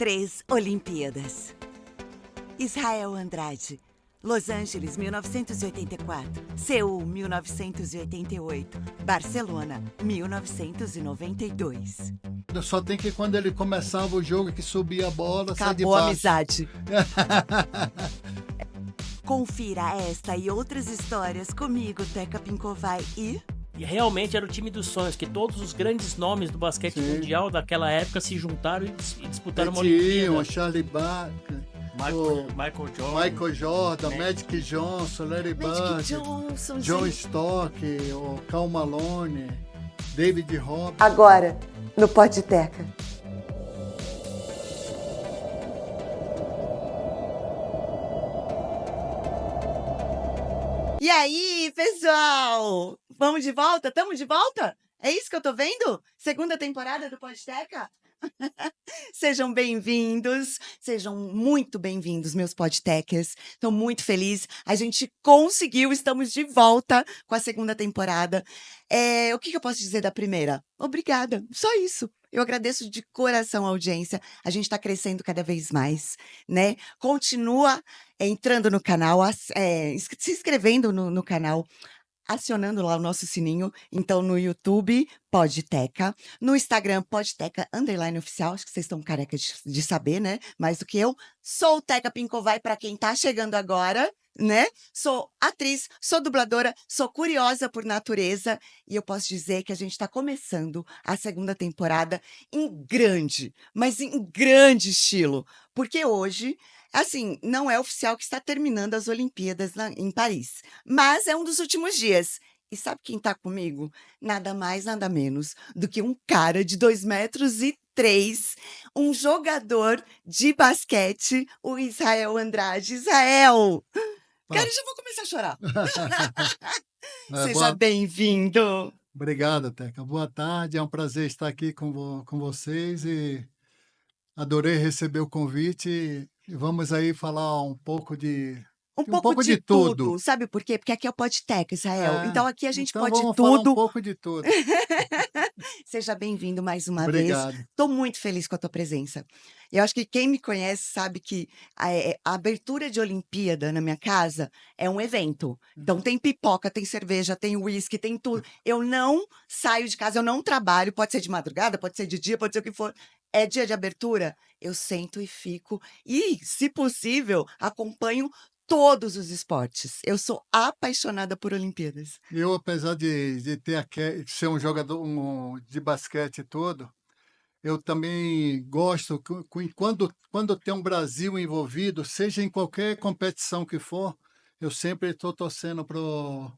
3 Olimpíadas. Israel Andrade, Los Angeles, 1984. Seul, 1988. Barcelona, 1992. Só tem que quando ele começava o jogo, que subia a bola, sai de Acabou a baixo. amizade. Confira esta e outras histórias comigo, Teca Pinkovai e... E realmente era o time dos sonhos, que todos os grandes nomes do basquete Sim. mundial daquela época se juntaram e disputaram uma Petinho, Olimpíada. Charlie Barker, Michael Jordan. Michael Jordan, Né? Magic Johnson, Larry Magic Bird, Johnson, John gente. Stock, o Karl Malone, David Robinson. Agora, no Podteca. E aí, pessoal? Vamos de volta? Tamo de volta? É isso que eu tô vendo? Segunda temporada do Podteca? Sejam bem-vindos, sejam muito bem-vindos, meus podtechers. Estou muito feliz. A gente conseguiu, estamos de volta com a segunda temporada. O que eu posso dizer da primeira? Obrigada, só isso. Eu agradeço de coração a audiência. A gente está crescendo cada vez mais, né? Continua entrando no canal, se inscrevendo no canal, acionando lá o nosso sininho. Então, no YouTube, Podteca. No Instagram, Podteca_oficial. Acho que vocês estão careca de saber, né? Mais do que eu. Sou o Teca Pinkovai, para quem tá chegando agora, né? Sou atriz, sou dubladora, sou curiosa por natureza. E eu posso dizer que a gente está começando a segunda temporada em grande, mas em grande estilo. Porque hoje... Assim, não é oficial que está terminando as Olimpíadas em Paris, mas é um dos últimos dias. E sabe quem está comigo? Nada mais, nada menos do que um cara de 2,3 m, um jogador de basquete, o Israel Andrade. Israel! Cara, eu já vou começar a chorar. Seja bem-vindo. Obrigado, Teca. Boa tarde, é um prazer estar aqui com vocês e adorei receber o convite. E vamos aí falar um pouco de Um pouco de tudo. Sabe por quê? Porque aqui é o Podteca, Israel. Então aqui a gente então pode vamos falar um tudo. pouco de tudo. Seja bem-vindo mais uma vez. Obrigado. Estou muito feliz com a tua presença. Eu acho que quem me conhece sabe que a abertura de Olimpíada na minha casa é um evento. Então tem pipoca, tem cerveja, tem uísque, tem tudo. Eu não saio de casa, eu não trabalho. Pode ser de madrugada, pode ser de dia, pode ser o que for. É dia de abertura, eu sento e fico. E, se possível, acompanho todos os esportes. Eu sou apaixonada por Olimpíadas. Eu, apesar de ser um jogador de basquete todo, eu também gosto, quando tem um Brasil envolvido, seja em qualquer competição que for, eu sempre estou torcendo pro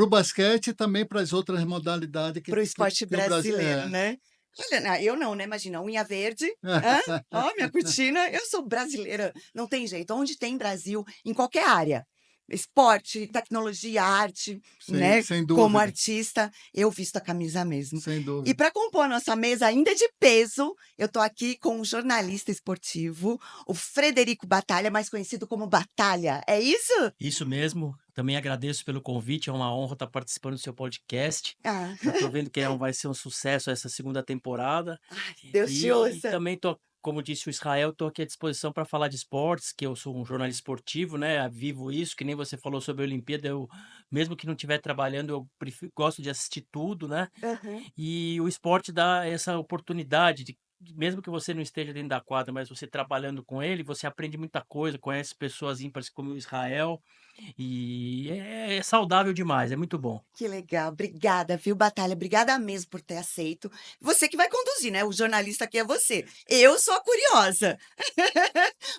basquete e também para as outras modalidades Para o esporte que o Brasil brasileiro, né? Olha, eu não, né? Imagina, unha verde, ó, minha cortina. Eu sou brasileira, não tem jeito. Onde tem Brasil, em qualquer área, esporte, tecnologia, arte, Sem, né? sem Como dúvida, artista, eu visto a camisa mesmo. sem E dúvida. para compor a nossa mesa ainda de peso, eu tô aqui com um jornalista esportivo, o Frederico Batalha, mais conhecido como Batalha. É isso? Isso mesmo. Também agradeço pelo convite. É uma honra estar participando do seu podcast. Ah, Já estou vendo que vai ser um sucesso essa segunda temporada. ai, Deus te E ouça. também tô, como disse o Israel, estou aqui à disposição para falar de esportes, que eu sou um jornalista esportivo, né? Vivo isso, que nem você falou sobre a Olimpíada. Eu, mesmo que não estiver trabalhando, eu gosto de assistir tudo, né? Aham. E o esporte dá essa oportunidade mesmo que você não esteja dentro da quadra, mas você trabalhando com ele, você aprende muita coisa, conhece pessoas ímpares como o Israel, e é saudável demais, é muito bom. Que legal, obrigada, viu, Batalha? Obrigada mesmo por ter aceito. Você que vai conduzir, né? O jornalista aqui é você. Eu sou a curiosa.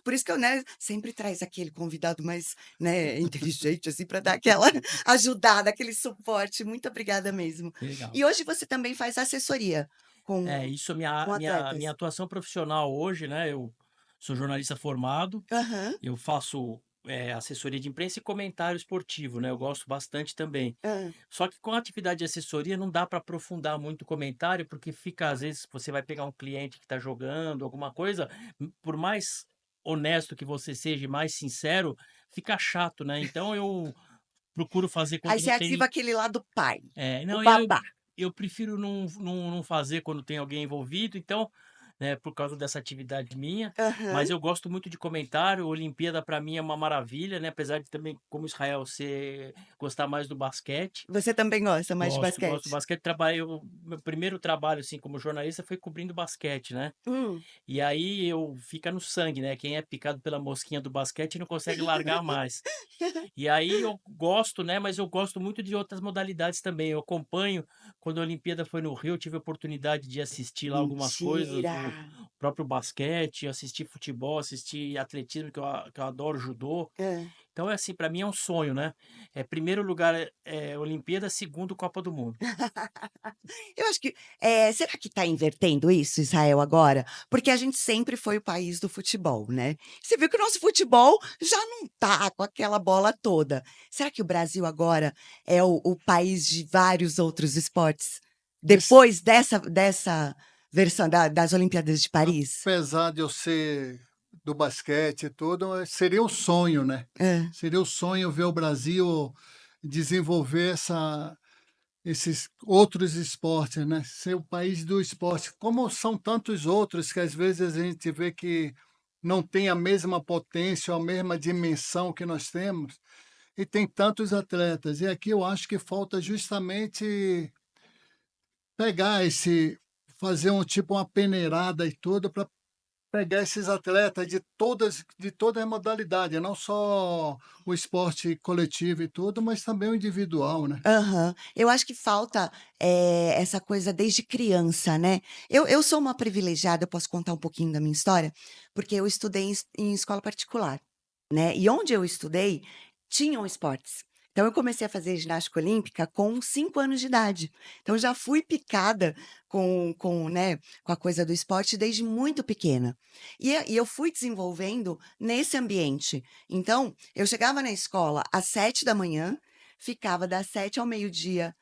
Por isso que eu, né, sempre traz aquele convidado mais, né, inteligente, assim, para dar aquela ajudada, aquele suporte. Muito obrigada mesmo. Legal. E hoje você também faz assessoria com, Isso é com atletas. minha atuação profissional hoje, né? Eu sou jornalista formado, Aham. eu faço assessoria de imprensa e comentário esportivo, né? Eu gosto bastante também. Ah. Só que com a atividade de assessoria não dá para aprofundar muito o comentário, porque fica, às vezes, você vai pegar um cliente que está jogando alguma coisa, por mais honesto que você seja e mais sincero, fica chato, né? Então eu procuro fazer Aí quando você não ativa tem. aquele lado pai, o Não, babá. eu prefiro não fazer quando tem alguém envolvido, então né, por causa dessa atividade minha, Aham. mas eu gosto muito de comentário. Olimpíada para mim é uma maravilha, né? Apesar de também, como Israel, você gostar mais do basquete. Você também gosta mais de Gosto do basquete? basquete. Meu primeiro trabalho, assim, como jornalista foi cobrindo basquete, né? Hum. E aí eu fica no sangue, né? Quem é picado pela mosquinha do basquete não consegue largar mais. E aí eu gosto, né? Mas eu gosto muito de outras modalidades também. Eu acompanho, quando a Olimpíada foi no Rio, eu tive a oportunidade de assistir lá algumas coisas Mentira! do próprio basquete, assistir futebol, assistir atletismo, que eu adoro judô. Hã. Então é assim, para mim é um sonho, né? Primeiro lugar Olimpíada, segundo Copa do Mundo. Eu acho que, será que está invertendo isso, Israel, agora? Porque a gente sempre foi o país do futebol, né? Você viu que o nosso futebol já não tá com aquela bola toda. Será que o Brasil agora é o país de vários outros esportes? Esse- Depois dessa versão das Olimpíadas de Paris? Apesar de eu ser do basquete e tudo, seria o sonho, né? Hã. Seria o sonho ver o Brasil desenvolver esses outros esportes, né? Ser o país do esporte. Como são tantos outros que às vezes a gente vê que não tem a mesma potência, a mesma dimensão que nós temos, e tem tantos atletas. E aqui eu acho que falta justamente pegar fazer uma peneirada e tudo para pegar esses atletas de toda a modalidade, não só o esporte coletivo e tudo, mas também o individual, né? Aham. Eu acho que falta, essa coisa desde criança, né. Eu sou uma privilegiada, eu posso contar um pouquinho da minha história, porque eu estudei em escola particular, né, e onde eu estudei, tinham esportes. Então eu comecei a fazer ginástica olímpica com 5 anos de idade. Então já fui picada né, com a coisa do esporte desde muito pequena. E eu fui desenvolvendo nesse ambiente. Então, eu chegava na escola às 7 da manhã, ficava das 7 ao meio-dia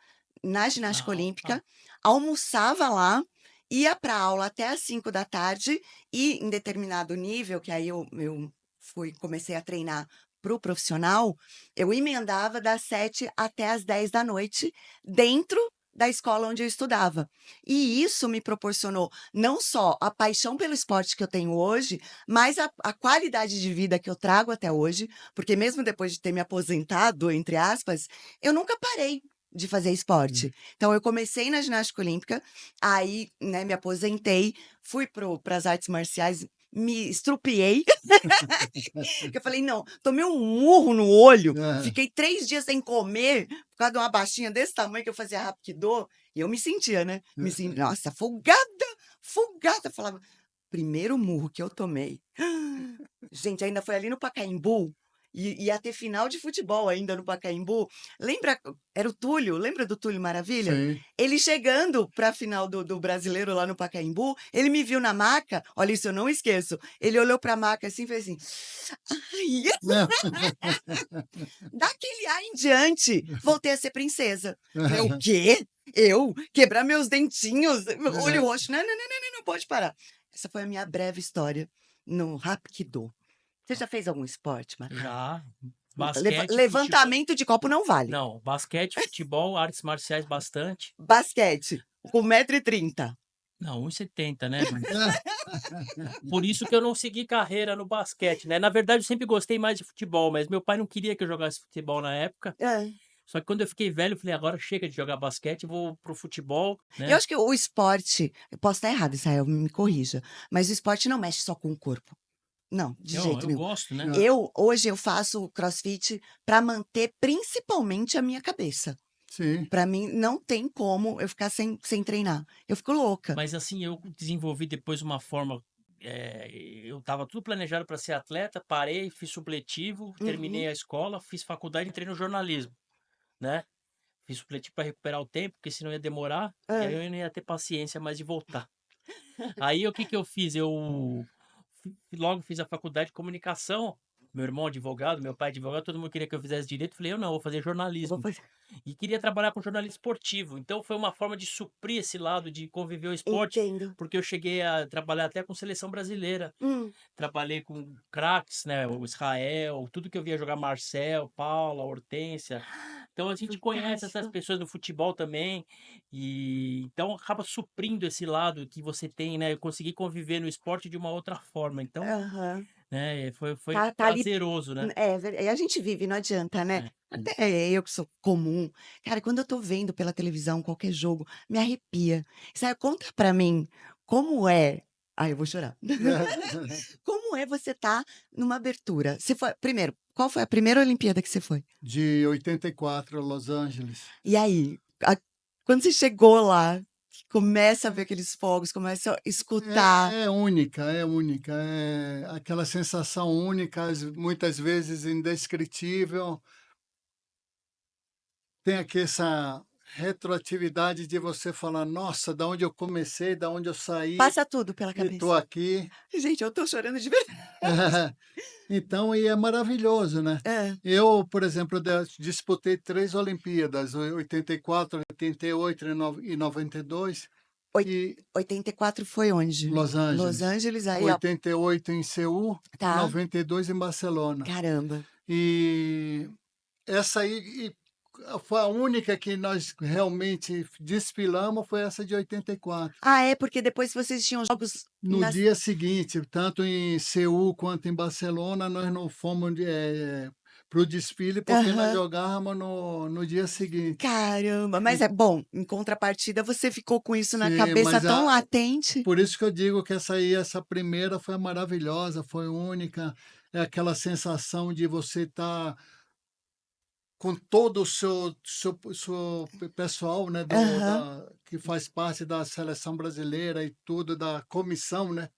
na ginástica Ah, ah, olímpica, almoçava lá, ia para aula até às 5 da tarde e em determinado nível, que aí eu comecei a treinar para o profissional, eu emendava das 7 até às 10 da noite dentro da escola onde eu estudava. E isso me proporcionou não só a paixão pelo esporte que eu tenho hoje, mas a qualidade de vida que eu trago até hoje, porque mesmo depois de ter me aposentado, entre aspas, eu nunca parei de fazer esporte. Hum. Então eu comecei na ginástica olímpica, aí, né, me aposentei, fui para as artes marciais, me estrupiei, que eu falei: "Não", tomei um murro no olho, É, fiquei 3 dias sem comer, por causa de uma baixinha desse tamanho que eu fazia Hapkido, e eu me sentia, né, nossa, folgada, folgada, falava: "Primeiro murro que eu tomei". Gente, ainda foi ali no Pacaembu, e ia ter final de futebol ainda no Pacaembu. Lembra, era o Túlio, lembra do Túlio Maravilha? sim. Ele chegando para a final do Brasileiro lá no Pacaembu, ele me viu na maca, olha, isso eu não esqueço. Ele olhou para a maca assim e fez assim: "Ai", daquele ar em diante, voltei a ser princesa. Falei: "O quê? Eu? Quebrar meus dentinhos? Olho roxo? Não, não, não, não, não, não pode parar". Essa foi a minha breve história no Hapkido. Você já fez algum esporte, Marcão? já. Basquete, futebol. Levantamento de copo não vale. Não, basquete, futebol, artes marciais bastante. Basquete, com 1,30 m. Não, 1,70, né? Por isso que eu não segui carreira no basquete, né? Na verdade, eu sempre gostei mais de futebol, mas meu pai não queria que eu jogasse futebol na época. Hã. Só que quando eu fiquei velho, eu falei, agora chega de jogar basquete, vou pro futebol, Eu né? acho que o esporte, eu posso estar errada, Israel, me corrija, mas o esporte não mexe só com o corpo. Não, de jeito Eu nenhum. gosto, né? Hoje eu faço crossfit para manter principalmente a minha cabeça. Sim, Para mim não tem como eu ficar sem treinar. Eu fico louca. Mas assim, eu desenvolvi depois uma forma. Eu estava tudo planejado para ser atleta, parei, fiz supletivo, terminei Uhum. a escola, fiz faculdade e entrei no jornalismo, né? Fiz supletivo para recuperar o tempo, porque senão ia demorar, e aí Hã. eu não ia ter paciência mais de voltar. Aí o que que eu fiz? Eu logo fiz a faculdade de comunicação. Meu irmão é advogado, meu pai é advogado, todo mundo queria que eu fizesse direito. Falei, eu não, vou fazer Eu vou jornalismo. fazer. E queria trabalhar com jornalismo esportivo. Então foi uma forma de suprir esse lado de conviver o esporte, Entendo. porque eu cheguei a trabalhar até com seleção brasileira. Hum. Trabalhei com craques, né? O Israel, tudo que eu via jogar Marcel, Paula, Hortência. Então a gente conhece essas Fantástico. pessoas do futebol também, e então acaba suprindo esse lado que você tem, né? Eu consegui conviver no esporte de uma outra forma. Então, Aham. né, foi Tá ali. prazeroso, né? E a gente vive, não adianta, né? É. Até eu que sou comum. Cara, quando eu tô vendo pela televisão qualquer jogo, me arrepia. Sabe, conta pra mim como é. Ai, eu vou chorar. Como é você tá numa abertura? Você foi, primeiro, qual foi a primeira Olimpíada que você foi? De 84, Los Angeles. E aí, quando você chegou lá, que começa a ver aqueles fogos, começa a escutar. É única, é única. É aquela sensação única, muitas vezes indescritível. Tem aqui essa retroatividade de você falar: nossa, da onde eu comecei, da onde eu saí, Passa tudo pela e estou cabeça. aqui. Gente, eu tô chorando de verdade. Então, e é maravilhoso, né? É, Eu, por exemplo, disputei 3 Olimpíadas, 84, 88 e 92, Oi- e 84 foi onde? Los Los Angeles. Angeles, aí, ó. 88 em Seul e Tá. 92 em Barcelona. Caramba. E essa aí foi a única que nós realmente desfilamos, foi essa de 84. Ah, é porque depois vocês tinham jogos No nas. dia seguinte, tanto em Seul quanto em Barcelona, nós não fomos para o desfile porque nós Aham. jogávamos no dia seguinte. Caramba, mas E- é bom, em contrapartida você ficou com isso na Sim, cabeça mas tão latente. por isso que eu digo que essa primeira foi maravilhosa, foi única. É aquela sensação de você estar com todo o seu pessoal, né, Aham. que faz parte da seleção brasileira e tudo, da comissão, né?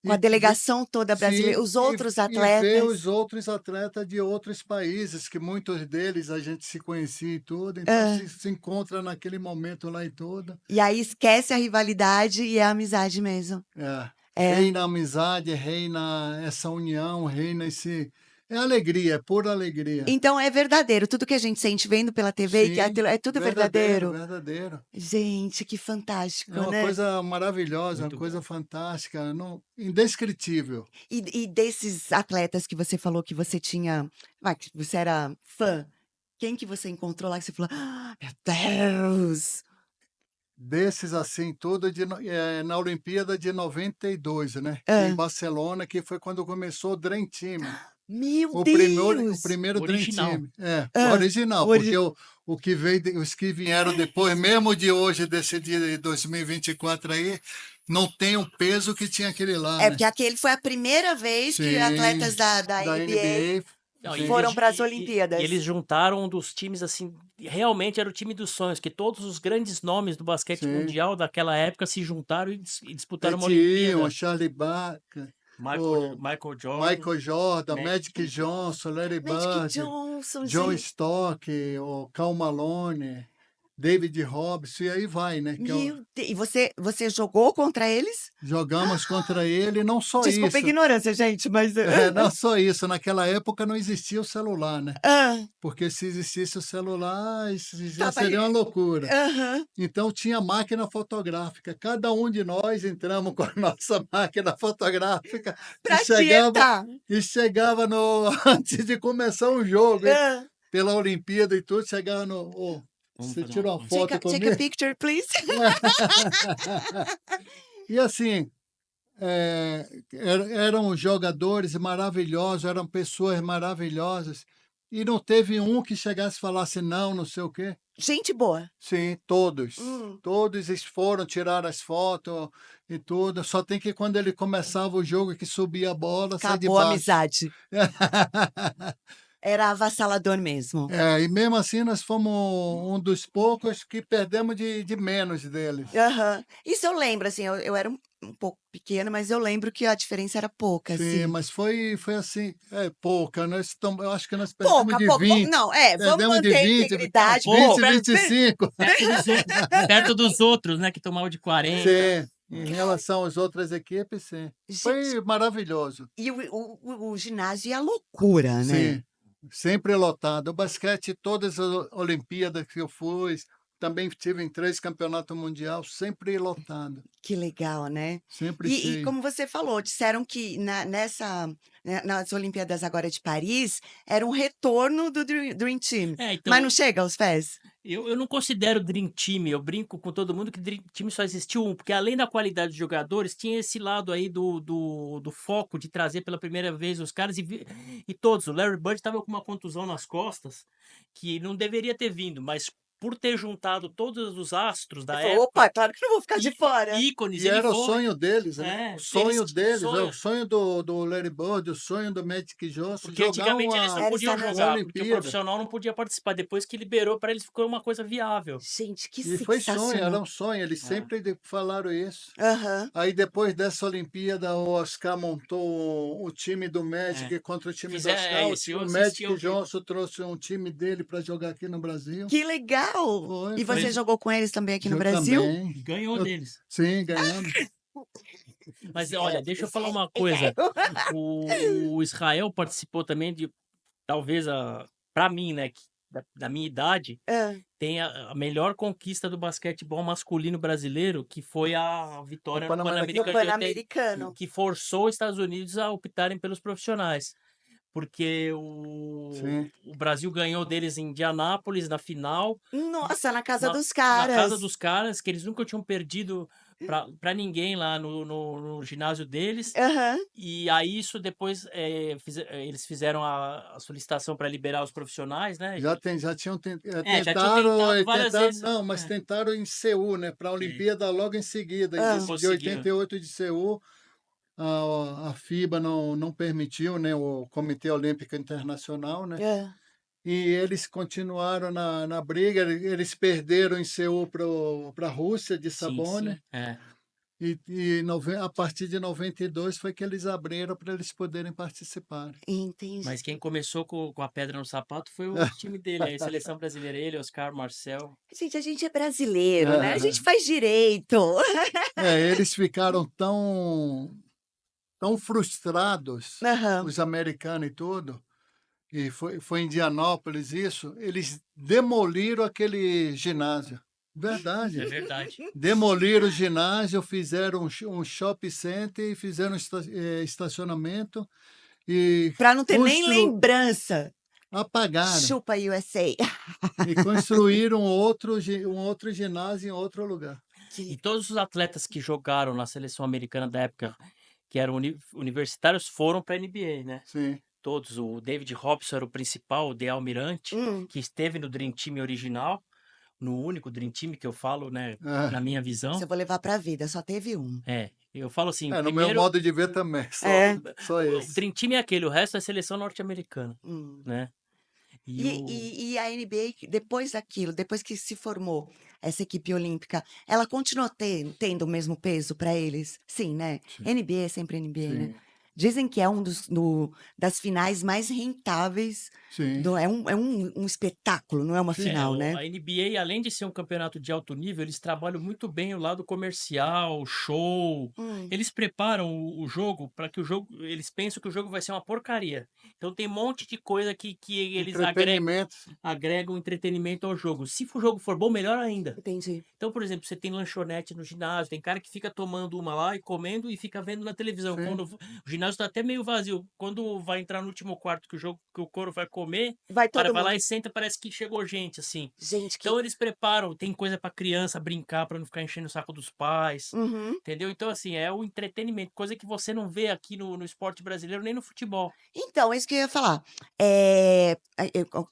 Com a E ver, delegação toda brasileira, sim, os outros e ver atletas. os outros atletas de outros países, que muitos deles a gente se conhecia e tudo, então Ah, se encontra naquele momento lá e tudo. e aí esquece a rivalidade e é a amizade mesmo. É, É. reina a amizade, reina essa união, reina esse. É alegria, é pura alegria. Então é verdadeiro. Tudo que a gente sente vendo pela TV, que Sim, aquilo é tudo verdadeiro, verdadeiro. verdadeiro. Gente, que É fantástico, uma né? coisa maravilhosa, uma Muito coisa bom. fantástica, não, indescritível. E desses atletas que você falou que você tinha, que você era fã, quem que você encontrou lá que você falou, ah, meu Deus! Desses assim, tudo na Olimpíada de 92, né? Em Ah, Barcelona, que foi quando começou o Dream Team. meu O Deus! primeiro Dream Original. Team. É, o Ah, original, porque o que veio, os que vieram depois, mesmo de hoje, desse dia de 2024 aí, não tem o peso que tinha aquele lá, É, né? porque aquele foi a primeira vez que Sim, atletas da da NBA NBA, Não, sim. foram para as e eles Olimpíadas. juntaram um dos times, assim, realmente era o time dos sonhos, que todos os grandes nomes do basquete Sim. mundial daquela época se juntaram e disputaram uma Pat Ewing, Olimpíada. Charlie Barker, Michael, o Michael Jordan, Michael Jordan, Magic Magic Johnson. Johnson, Larry Magic Bird, Johnson, John gente. Stock, o Karl Malone, David Robson, e aí vai, né? Meu Deus. E você jogou contra eles? Jogamos contra ele, não só Desculpa a isso. ignorância, gente, mas. Não só isso, naquela época não existia o celular, né? Ah, Porque se existisse o celular, isso já tava. seria uma loucura. Aham. Então tinha máquina fotográfica. Cada um de nós entramos com a nossa máquina fotográfica e Pra quê, tá? chegava no antes de começar um jogo, hein? Ah, Pela Olimpíada e tudo, chegava no, "Ô, Vamos você fazer tira uma foto take a comigo?" picture, please. E assim, eram jogadores maravilhosos, eram pessoas maravilhosas, e não teve um que chegasse e falasse não, não sei o quê. Gente boa. Sim, todos. Hum, Todos eles foram tirar as fotos e tudo. Só tem que quando ele começava o jogo, que subia a bola, sair de acabou a baixo. amizade. Era avassalador mesmo. E mesmo assim nós fomos um dos poucos que perdemos de menos deles. Aham. Isso eu lembro, assim, eu era um pouco pequena, mas eu lembro que a diferença era pouca, Sim, assim. mas foi assim, pouca. Eu acho que nós perdemos Pouca, de pouco. 20. Não, vamos Perdemos de manter a 20, integridade. 20, Pouco. 25. Perto dos outros, né, que tomavam de 40. Sim, em relação às outras equipes, sim. Gente, Foi maravilhoso. e o ginásio é a loucura, né? Sim, sempre lotado. O basquete, todas as Olimpíadas que eu fui, também tive em 3 campeonatos mundial, sempre lotado, Que legal, né? sempre E cheio. como você falou, disseram que nas Olimpíadas agora de Paris, era um retorno do Dream Team. É, Mas não então, chega aos pés? eu não considero Dream Team, eu brinco com todo mundo que Dream Team só existiu um, porque além da qualidade dos jogadores, tinha esse lado aí do foco de trazer pela primeira vez os caras e todos. O Larry Bird estava com uma contusão nas costas, que não deveria ter vindo, mas por ter juntado todos os astros Ele da falou, época, opa, claro que não vou ficar de fora. ícones, E ele era o foi. sonho deles, né? É, O sonho eles deles, é o sonham. sonho do Larry Bird, o sonho do Magic Johnson, Porque jogar antigamente eles não Era podiam estar na jogar, porque o Olimpíada. profissional não podia participar. Depois que liberou, para eles ficou uma coisa viável. Gente, que E foi sonho, era sensacional. um sonho, eles É. sempre falaram isso. Aham. Aí depois dessa Olimpíada, o Oscar montou o time do Magic contra o time do Oscar. Esse eu O assisti Magic ao vivo. Johnson trouxe um time dele para jogar aqui no Brasil. Que legal! Foi, E foi. você jogou com eles também aqui no Eu Brasil? também. Ganhou Eu- deles. Sim, ganhamos. Mas olha, deixa eu falar uma coisa. O Israel participou também de, talvez, para mim, né, da minha idade, Ah, tem a melhor conquista do basquetebol masculino brasileiro, que foi a vitória no no Pan-Americano de 80, Pan-Americano. que forçou os Estados Unidos a optarem pelos profissionais. Porque Sim. o Brasil ganhou deles em Indianápolis, na final, Nossa, na casa dos na caras. casa dos caras, que eles nunca tinham perdido para ninguém lá no ginásio deles. Aham. E aí isso depois eles fizeram a solicitação para liberar os profissionais, né? Já tinham já tinham tentaram, tentado várias vezes. não, mas tentaram em Seul, né? Para a Olimpíada logo em seguida, Ah. de Conseguiram. 88 de Seul. A FIBA não permitiu, né? O Comitê Olímpico Internacional, né? Ah. E eles continuaram na briga. Eles perderam em Seul para a Rússia de Sim, Sabone. sim. É. A partir de 92 foi que eles abriram para eles poderem participar. Entendi. Mas quem começou com a pedra no sapato foi o time dele, a seleção brasileira, ele, Oscar, Marcel. Gente, a gente é brasileiro, né? A gente faz direito. Eles ficaram tão frustrados, Aham. os americanos e tudo, e foi em Indianápolis isso, eles demoliram aquele ginásio. Verdade. É verdade. Demoliram o ginásio, fizeram um shopping center e fizeram estacionamento e Pra não ter nem constru- lembrança. apagaram Chupa USA. e construíram um outro ginásio em outro lugar. E todos os atletas que jogaram na seleção americana da época, que eram universitários, foram para a NBA, né? Sim. Todos. O David Robson era o principal, o De Almirante, que esteve no Dream Team original, no único Dream Team que eu falo, né, na minha visão. Isso eu vou levar pra vida, só teve um. Eu falo assim, No meu primeiro, modo de ver também. Só o esse. Dream Team é aquele, o resto é seleção norte-americana, Hum. né? E a NBA, depois daquilo, depois que se formou essa equipe olímpica, ela continuou tendo o mesmo peso para eles? Sim, né? NBA é sempre NBA, né? Sim. Dizem que é das finais mais rentáveis. Sim. É um espetáculo, não é uma final, né? A NBA, além de ser um campeonato de alto nível, eles trabalham muito bem o lado comercial, show. Eles preparam o jogo para que eles pensam que o jogo vai ser uma porcaria. Então tem um monte de coisa que eles agregam entretenimento ao jogo. Se o jogo for bom, melhor ainda. Entendi. Então, por exemplo, você tem lanchonete no ginásio, tem cara que fica tomando uma lá e comendo e fica vendo na televisão. Sim. Quando o ginásio está até meio vazio. Quando vai entrar no último quarto que o couro vai comer, Vai o cara todo vai mundo. lá e senta, parece que chegou gente, assim. Gente, que... Então eles preparam, tem coisa pra criança brincar, pra não ficar enchendo o saco dos pais, Uhum. entendeu? Então, assim, é o entretenimento, coisa que você não vê aqui no esporte brasileiro, nem no futebol. Então, é isso que eu ia falar.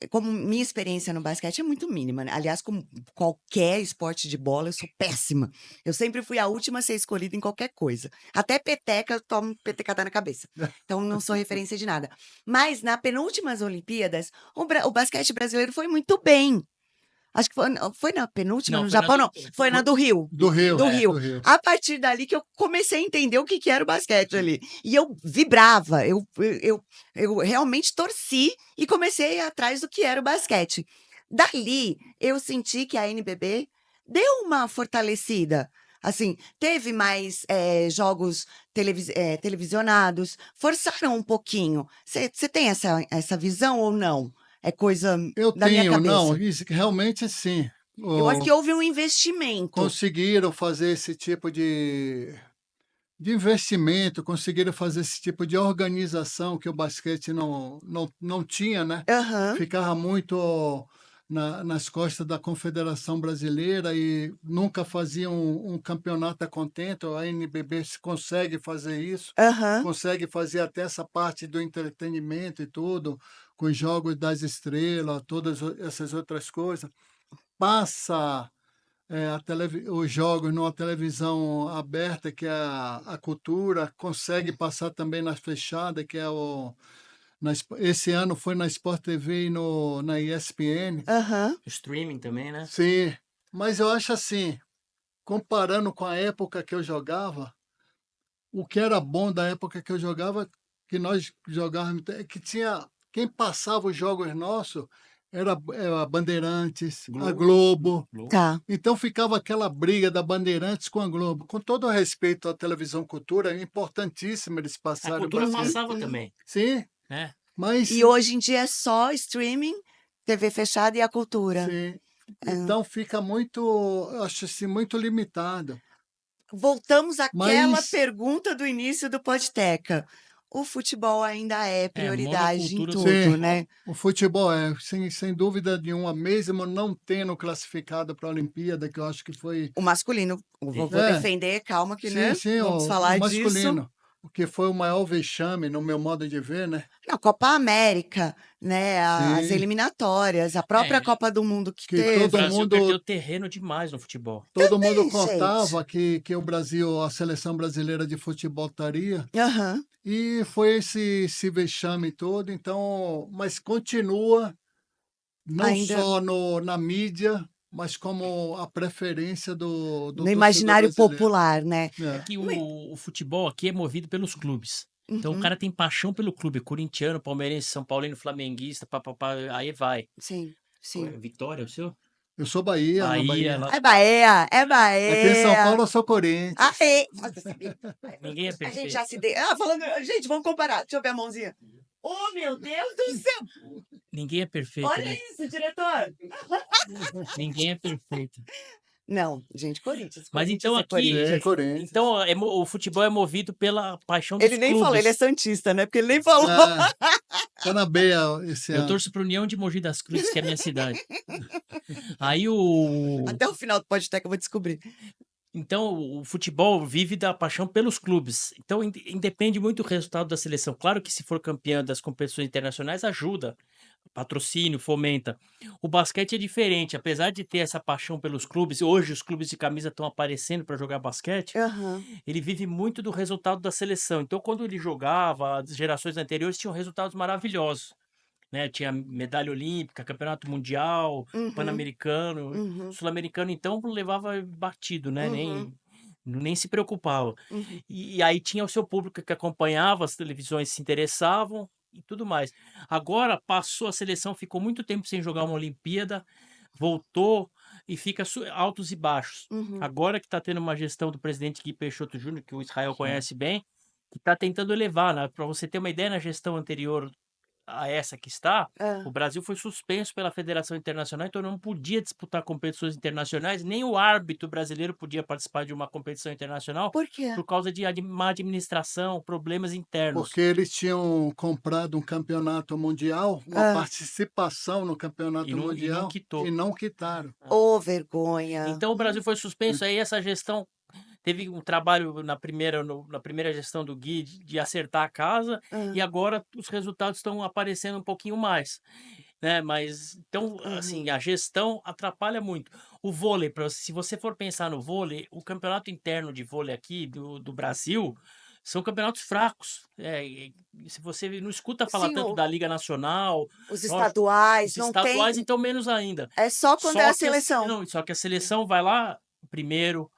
Como minha experiência no basquete é muito mínima, né? Aliás, como qualquer esporte de bola, eu sou péssima. Eu sempre fui a última a ser escolhida em qualquer coisa. Até peteca, eu tomo petecada na cabeça. Então, não sou referência de nada. Mas, nas penúltimas Olimpíadas, o basquete brasileiro foi muito bem. Acho que foi na penúltima, Não, no foi na Japão, do- não. Foi na do Rio. Do Rio. Do Rio. Do Rio. A partir dali que eu comecei a entender o que era o basquete ali. E eu vibrava, eu realmente torci e comecei a ir atrás do que era o basquete. Dali, eu senti que a NBB deu uma fortalecida. Assim, teve mais jogos televisionados, forçaram um pouquinho. Você tem essa visão ou não? É coisa Eu da minha tenho, cabeça. não, isso realmente sim. Eu acho que houve um investimento. Conseguiram fazer esse tipo de investimento, conseguiram fazer esse tipo de organização que o basquete não tinha, né? Aham. Ficava muito nas costas da Confederação Brasileira e nunca fazia um campeonato a contento. A NBB consegue fazer isso, Aham. consegue fazer até essa parte do entretenimento e tudo, com os Jogos das Estrelas, todas essas outras coisas. Passa os jogos numa televisão aberta, que é a Cultura, consegue passar também na fechada, que é esse ano foi na Sport TV e na ESPN. Aham. Streaming também, né? Sim, mas eu acho assim, comparando com a época que eu jogava, o que era bom da época que eu jogava, que nós jogávamos, é que tinha quem passava os jogos nossos era a Bandeirantes, a Globo. Tá. Então ficava aquela briga da Bandeirantes com a Globo. Com todo o respeito à televisão Cultura, é importantíssimo eles A passarem o cultura basquete. passava também, Sim, né? mas E hoje em dia é só streaming, TV fechada e a cultura. sim. Então fica muito, eu acho assim, muito limitado. Voltamos àquela Mas pergunta do início do Podteca. O futebol ainda é prioridade em monocultura tudo, sim, né? o futebol sem dúvida nenhuma, mesmo não tendo classificado para a Olimpíada, que eu acho que foi. O masculino, vou É, defender, calma que, sim, né? sim, Vamos o falar disso. masculino, o que foi o maior vexame, no meu modo de ver, né? Na Copa América, né? As Sim, eliminatórias, a própria É, Copa do Mundo que que o teve. todo Brasil perdeu mundo terreno demais no futebol. Todo mundo Ih, gente. contava que o Brasil, a seleção brasileira de futebol estaria, Aham. e foi esse vexame todo, então, mas continua não Ainda só na mídia, mas como a preferência do no torcedor imaginário brasileiro. popular, né? É É, que o futebol aqui é movido pelos clubes. Então o Uhum. cara tem paixão pelo clube, corintiano, palmeirense, são paulino, flamenguista, papapá, aí vai. Sim, Qual é? sim. Vitória, o seu? eu sou Bahia, na Bahia, Bahia. lá, É Bahia, é Aqui em São Bahia. Paulo eu sou Corinthians. Aê! Nossa, sabia. ninguém é A gente perfeito. já se deu. Ah, falando. Gente, vamos comparar. Deixa eu ver a mãozinha. Oh, meu Deus do céu! Ninguém é perfeito, Olha né? isso, diretor! Ninguém é perfeito. Não, gente, Corinthians. Mas Corinthians então é aqui, Sim, Corinthians. Corinthians. então o futebol é movido pela paixão dos Ele nem falou, ele é clubes. santista, né? Porque ele nem falou. Tá na beia esse Eu ano. torço para União de Mogi das Cruzes, que é a minha cidade. Aí o Até o final do podcast eu vou descobrir. Então, o futebol vive da paixão pelos clubes. Então, independe muito do resultado da seleção. Claro que se for campeão das competições internacionais, ajuda. Patrocínio, fomenta. O basquete é diferente. Apesar de ter essa paixão pelos clubes, hoje os clubes de camisa estão aparecendo para jogar basquete, Aham. ele vive muito do resultado da seleção. Então, quando ele jogava, as gerações anteriores tinham resultados maravilhosos. Né? Tinha medalha olímpica, campeonato mundial, Uhum. pan-americano, Uhum. sul-americano, então levava batido, né? Uhum. Nem se preocupava. Uhum. E aí tinha o seu público que acompanhava, as televisões se interessavam e tudo mais. Agora passou a seleção, ficou muito tempo sem jogar uma Olimpíada, voltou e fica altos e baixos. Uhum. Agora que está tendo uma gestão do presidente Gui Peixoto Júnior, que o Israel Sim. conhece bem, que está tentando elevar, né? Para você ter uma ideia, na gestão anterior a essa que está, Ah. o Brasil foi suspenso pela Federação Internacional, então não podia disputar competições internacionais, nem o árbitro brasileiro podia participar de uma competição internacional Por quê? por causa de má administração, problemas internos. Porque eles tinham comprado um campeonato mundial, uma Ah. participação no campeonato E não mundial, quitou. e não quitaram. Ô, vergonha. Então o Brasil foi suspenso, aí essa gestão teve um trabalho na primeira gestão do Gui de acertar a casa, Ah. e agora os resultados estão aparecendo um pouquinho mais. Né? Mas, então, assim, a gestão atrapalha muito. O vôlei, se você for pensar no vôlei, o campeonato interno de vôlei aqui do Brasil são campeonatos fracos. Se você não escuta falar Sim, tanto da Liga Nacional, os lógico, estaduais, os não estaduais, tem. então menos ainda. É só quando é a seleção. Não, só que a seleção vai lá, primeiro,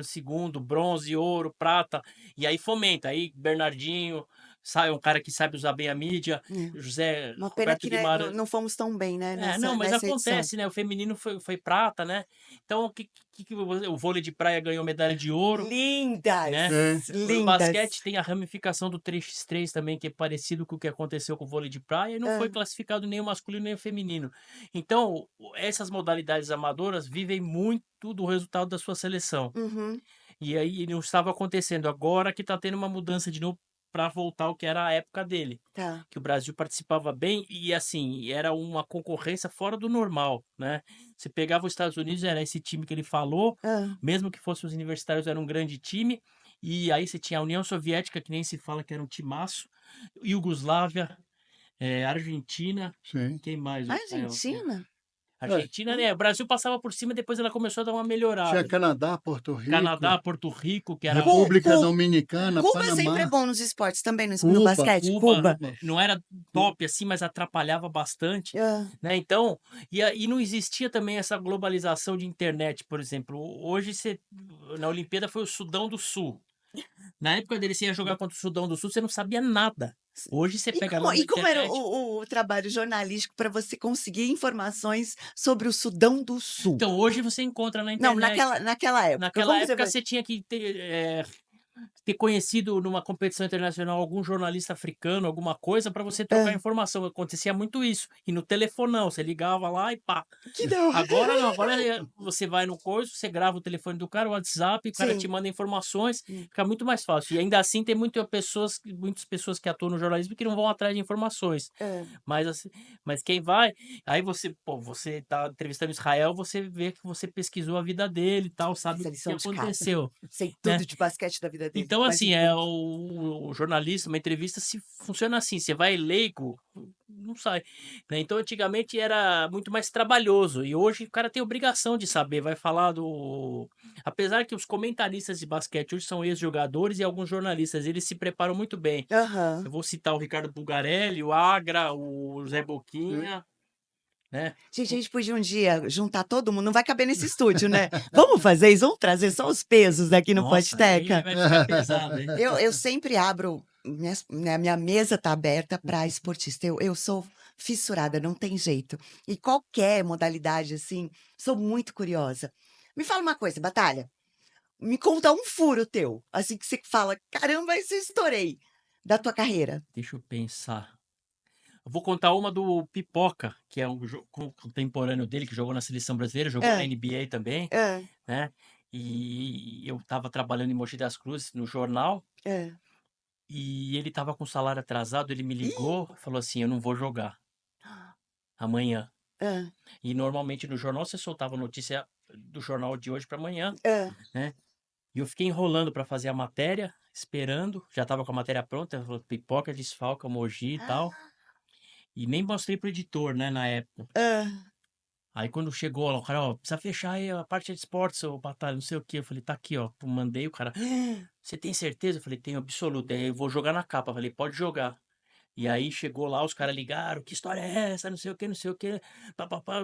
segundo, bronze, ouro, prata, e aí fomenta. Aí Bernardinho, sabe, um cara que sabe usar bem a mídia, É. José Uma pena Roberto que, né, Guimarães. não fomos tão bem, né, Não, mas nessa edição. acontece, né? O feminino foi prata, né? Então, o vôlei de praia ganhou medalha de ouro, Lindas, né? É, O lindas. basquete tem a ramificação do 3x3 também, que é parecido com o que aconteceu com o vôlei de praia, e não foi Ah, classificado nem o masculino nem o feminino. Então, essas modalidades amadoras vivem muito do resultado da sua seleção. uhum, E aí não estava acontecendo. Agora que está tendo uma mudança de novo para voltar ao que era a época dele. tá. Que o Brasil participava bem e assim, era uma concorrência fora do normal, né? Você pegava os Estados Unidos, era esse time que ele falou, Ah, mesmo que fossem os universitários, era um grande time. E aí você tinha a União Soviética, que nem se fala que era um timaço, Iugoslávia, Argentina, sim. quem mais, Rafael? Argentina? É, Argentina, né? O Brasil passava por cima, depois ela começou a dar uma melhorada. tinha Canadá, Porto Canadá, Rico, Porto Rico, que era República Cu- Dominicana, Cuba sempre é Panamá, bom nos esportes, também no Cuba. basquete. Cuba, Cuba. não era Cu- top assim, mas atrapalhava bastante, Ah, né? Então, e não existia também essa globalização de internet, por exemplo. Hoje na Olimpíada foi o Sudão do Sul. Na época dele você ia jogar contra o Sudão do Sul, você não sabia nada. Hoje você pega lá na e como era internet. o trabalho jornalístico para você conseguir informações sobre o Sudão do Sul? Então, hoje você encontra na Não, internet. naquela época. Naquela Como você época vai. você tinha que ter conhecido numa competição internacional algum jornalista africano, alguma coisa, para você trocar Ah, informação. Acontecia muito isso. E no telefonão, você ligava lá e pá. que da hora. Agora não, agora você vai no coisa, você grava o telefone do cara, o WhatsApp, o cara te Sim. manda informações, Hum. fica muito mais fácil. E ainda assim tem muitas pessoas que atuam no jornalismo que não vão atrás de informações. Ah, Mas, assim, mas quem vai, aí você tá entrevistando Israel, você vê que você pesquisou a vida dele e tal, sabe fiz o a que lição de casa. aconteceu, Sei né? tudo de basquete da vida dele. Então, Mas assim, enfim. o jornalista, uma entrevista, se funciona assim, você vai leigo, não sai, né? Então, antigamente era muito mais trabalhoso, e hoje o cara tem obrigação de saber, vai falar do... Apesar que os comentaristas de basquete hoje são ex-jogadores e alguns jornalistas, eles se preparam muito bem. Aham. Eu vou citar o Ricardo Bugarelli, o Agra, o Zé É, Boquinha, né? Gente, a gente podia um dia juntar todo mundo, não vai caber nesse estúdio, né? Vamos fazer isso, vamos trazer só os pesos aqui no Nossa, aí Podteca. vai ficar pesado, hein? Eu sempre abro, minha mesa tá aberta para esportista. Eu sou fissurada, não tem jeito. E qualquer modalidade, assim, sou muito curiosa. Me fala uma coisa, Batalha. Me conta um furo teu, assim que você fala, caramba, isso eu estourei da tua carreira. Deixa eu pensar. Eu vou contar uma do Pipoca, que é um contemporâneo dele, que jogou na seleção brasileira, jogou na Ah, NBA também, ah, né? E eu estava trabalhando em Mogi das Cruzes, no jornal, ah. e ele estava com o salário atrasado, ele me Ih! ligou, falou assim, eu não vou jogar amanhã. Ah, E normalmente no jornal você soltava notícia do jornal de hoje para amanhã, ah, né? E eu fiquei enrolando para fazer a matéria, esperando, já estava com a matéria pronta, falou, Pipoca desfalca Mogi e tal, e nem mostrei pro editor, né, na época. ah. Aí quando chegou lá, o cara, ó, precisa fechar aí a parte de esportes, ô Batalha, não sei o quê. Eu falei, tá aqui, ó. Mandei o cara, você tem certeza? Eu falei, tenho absoluta. Aí eu vou jogar na capa. Eu falei, pode jogar. E aí chegou lá, os caras ligaram, que história é essa? Não sei o quê, não sei o quê. Papapá,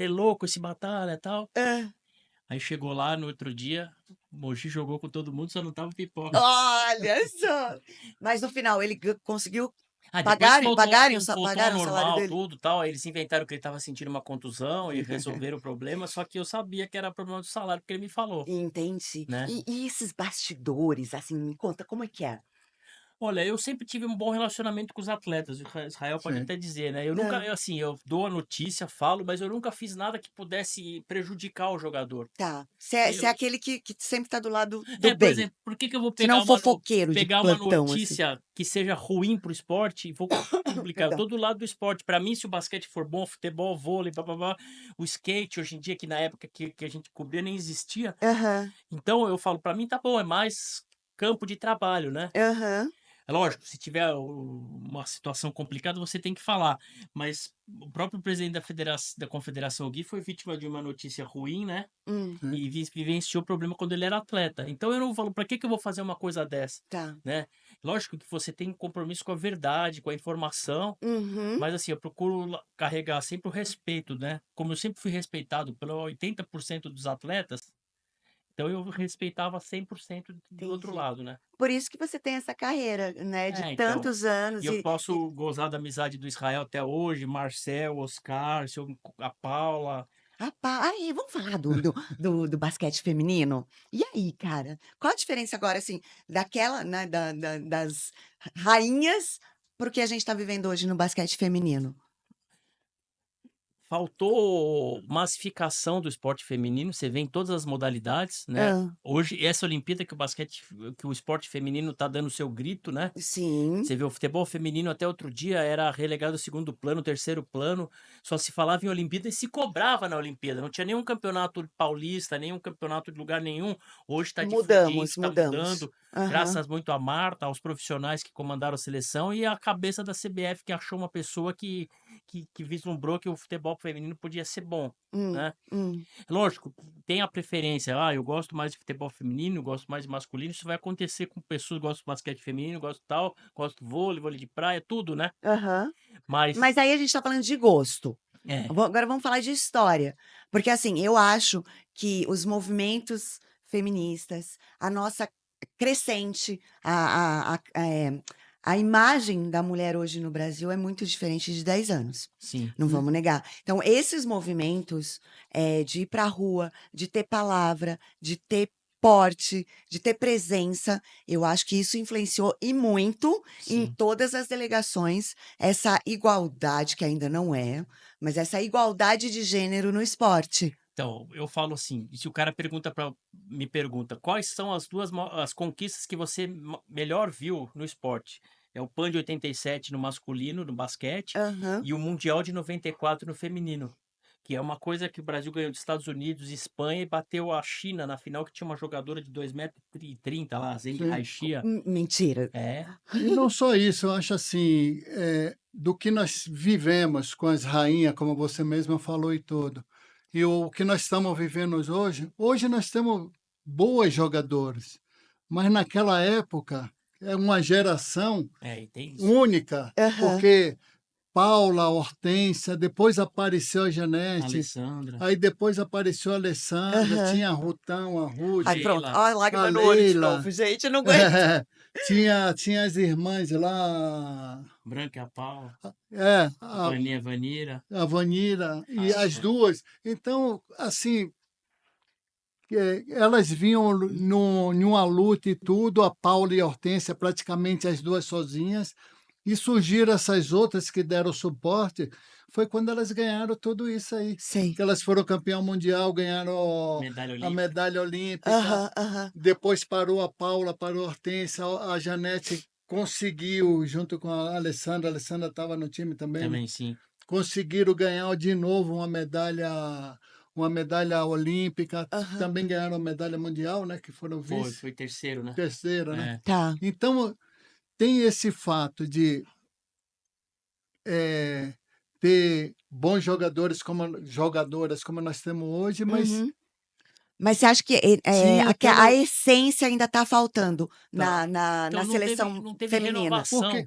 é louco esse Batalha e tal. Ah. Aí chegou lá no outro dia, Mogi jogou com todo mundo, só não tava Pipoca. Olha só! Mas no final ele conseguiu Depois voltou ao pagaram o salário normal, dele? tudo tal. Aí eles inventaram que ele estava sentindo uma contusão e resolveram o problema, só que eu sabia que era problema do salário, porque ele me falou, Entendi. né? E esses bastidores, assim, me conta como é que é? Olha, eu sempre tive um bom relacionamento com os atletas, o Israel pode sim. até dizer, né? Eu nunca, Ah, assim, eu dou a notícia, falo, mas eu nunca fiz nada que pudesse prejudicar o jogador. tá. Você é Eu, aquele que sempre tá do lado do por bem. exemplo, por que que eu vou Você não é um fofoqueiro de pegar uma plantão, assim. notícia que seja ruim para o esporte e vou publicar? Eu Perdão. tô do lado do esporte. Para mim, se o basquete for bom, futebol, vôlei, blá, blá, blá, o skate, hoje em dia, que na época que a gente cobria nem existia. Aham, Então, eu falo, para mim tá bom, é mais campo de trabalho, né? aham. É lógico, se tiver uma situação complicada, você tem que falar. Mas o próprio presidente da Confederação, o Gui, foi vítima de uma notícia ruim, né? Hum, Sim. E vivenciou o problema quando ele era atleta. Então eu não falo, para que eu vou fazer uma coisa dessa, tá. né? Lógico que você tem um compromisso com a verdade, com a informação, Uhum. mas assim, eu procuro carregar sempre o respeito, né? Como eu sempre fui respeitado pelo 80% dos atletas, Então eu respeitava 100% do outro Entendi. lado, né? Por isso que você tem essa carreira, né, de Então. tantos E anos eu e posso gozar da amizade do Israel até hoje, Marcel, Oscar, a Paula. aí, vamos falar do basquete feminino? E aí, cara, qual a diferença agora, assim, daquela, né, das rainhas para o que a gente está vivendo hoje no basquete feminino? Faltou massificação do esporte feminino, você vê em todas as modalidades, né? Ah, Hoje, essa Olimpíada que o esporte feminino tá dando o seu grito, né? sim, Você vê o futebol feminino até outro dia era relegado ao segundo plano, terceiro plano, só se falava em Olimpíada e se cobrava na Olimpíada. Não tinha nenhum campeonato paulista, nenhum campeonato de lugar nenhum. Hoje está difundindo, está mudamos. mudando, Aham, graças muito à Marta, aos profissionais que comandaram a seleção e à cabeça da CBF que achou uma pessoa que vislumbrou que o futebol feminino podia ser bom. hum, Né? hum, Lógico, tem a preferência. Eu gosto mais de futebol feminino, eu gosto mais de masculino. Isso vai acontecer com pessoas que gostam de basquete feminino, gosto tal, gosto de vôlei de praia, tudo, né? aham. Mas, Mas aí a gente está falando de gosto. é, Agora vamos falar de história. Porque, assim, eu acho que os movimentos feministas, a nossa crescente, a imagem da mulher hoje no Brasil é muito diferente de 10 anos. sim. Não vamos negar. Então, esses movimentos de ir para a rua, de ter palavra, de ter porte, de ter presença, eu acho que isso influenciou e muito em Sim. todas as delegações, essa igualdade, que ainda não é, mas essa igualdade de gênero no esporte. Então, eu falo assim, se o cara me pergunta quais são as conquistas que você melhor viu no esporte? É o PAN de 87 no masculino, no basquete, Aham. e o Mundial de 94 no feminino. Que é uma coisa que o Brasil ganhou dos Estados Unidos e Espanha e bateu a China na final, que tinha uma jogadora de 2,30 m lá, a Zheng Sim. Haixia. Mentira. É, E não só isso, eu acho assim, do que nós vivemos com as rainhas, como você mesma falou e tudo, e o que nós estamos vivendo hoje nós temos boas jogadoras, mas naquela época é uma geração e tem isso. única, Aham. porque Paula, Hortência, depois apareceu a Janete, Alessandra, aí depois apareceu a Alessandra, Aham. tinha a Rutão, a Ruth, Ai, pronto. Leila, Ó, a a lágrima no olho de Leila, novo, gente. Eu não aguento. tinha as irmãs lá, Branca e a Paula, é, Vaninha Vanira. a Vanira e as Nossa, duas. Então, assim, elas vinham numa luta e tudo, a Paula e a Hortência, praticamente as duas sozinhas, e surgiram essas outras que deram suporte, foi quando elas ganharam tudo isso aí. Sei. Que elas foram campeão mundial, ganharam medalha a olímpica. medalha olímpica, Aham, aham. depois parou a Paula, parou a Hortência, a Janete conseguiu, junto com a Alessandra estava no time também, né? Também sim. Conseguiram ganhar de novo uma medalha olímpica, Aham. também ganharam a medalha mundial, né? Que foram Foi terceiro, né? terceira, né? É. Tá. Então, tem esse fato de ter bons jogadoras como nós temos hoje, mas Uhum. Mas você acha que tinha a aquela. essência ainda está faltando Tá, na Então seleção não teve feminina? porque, renovação.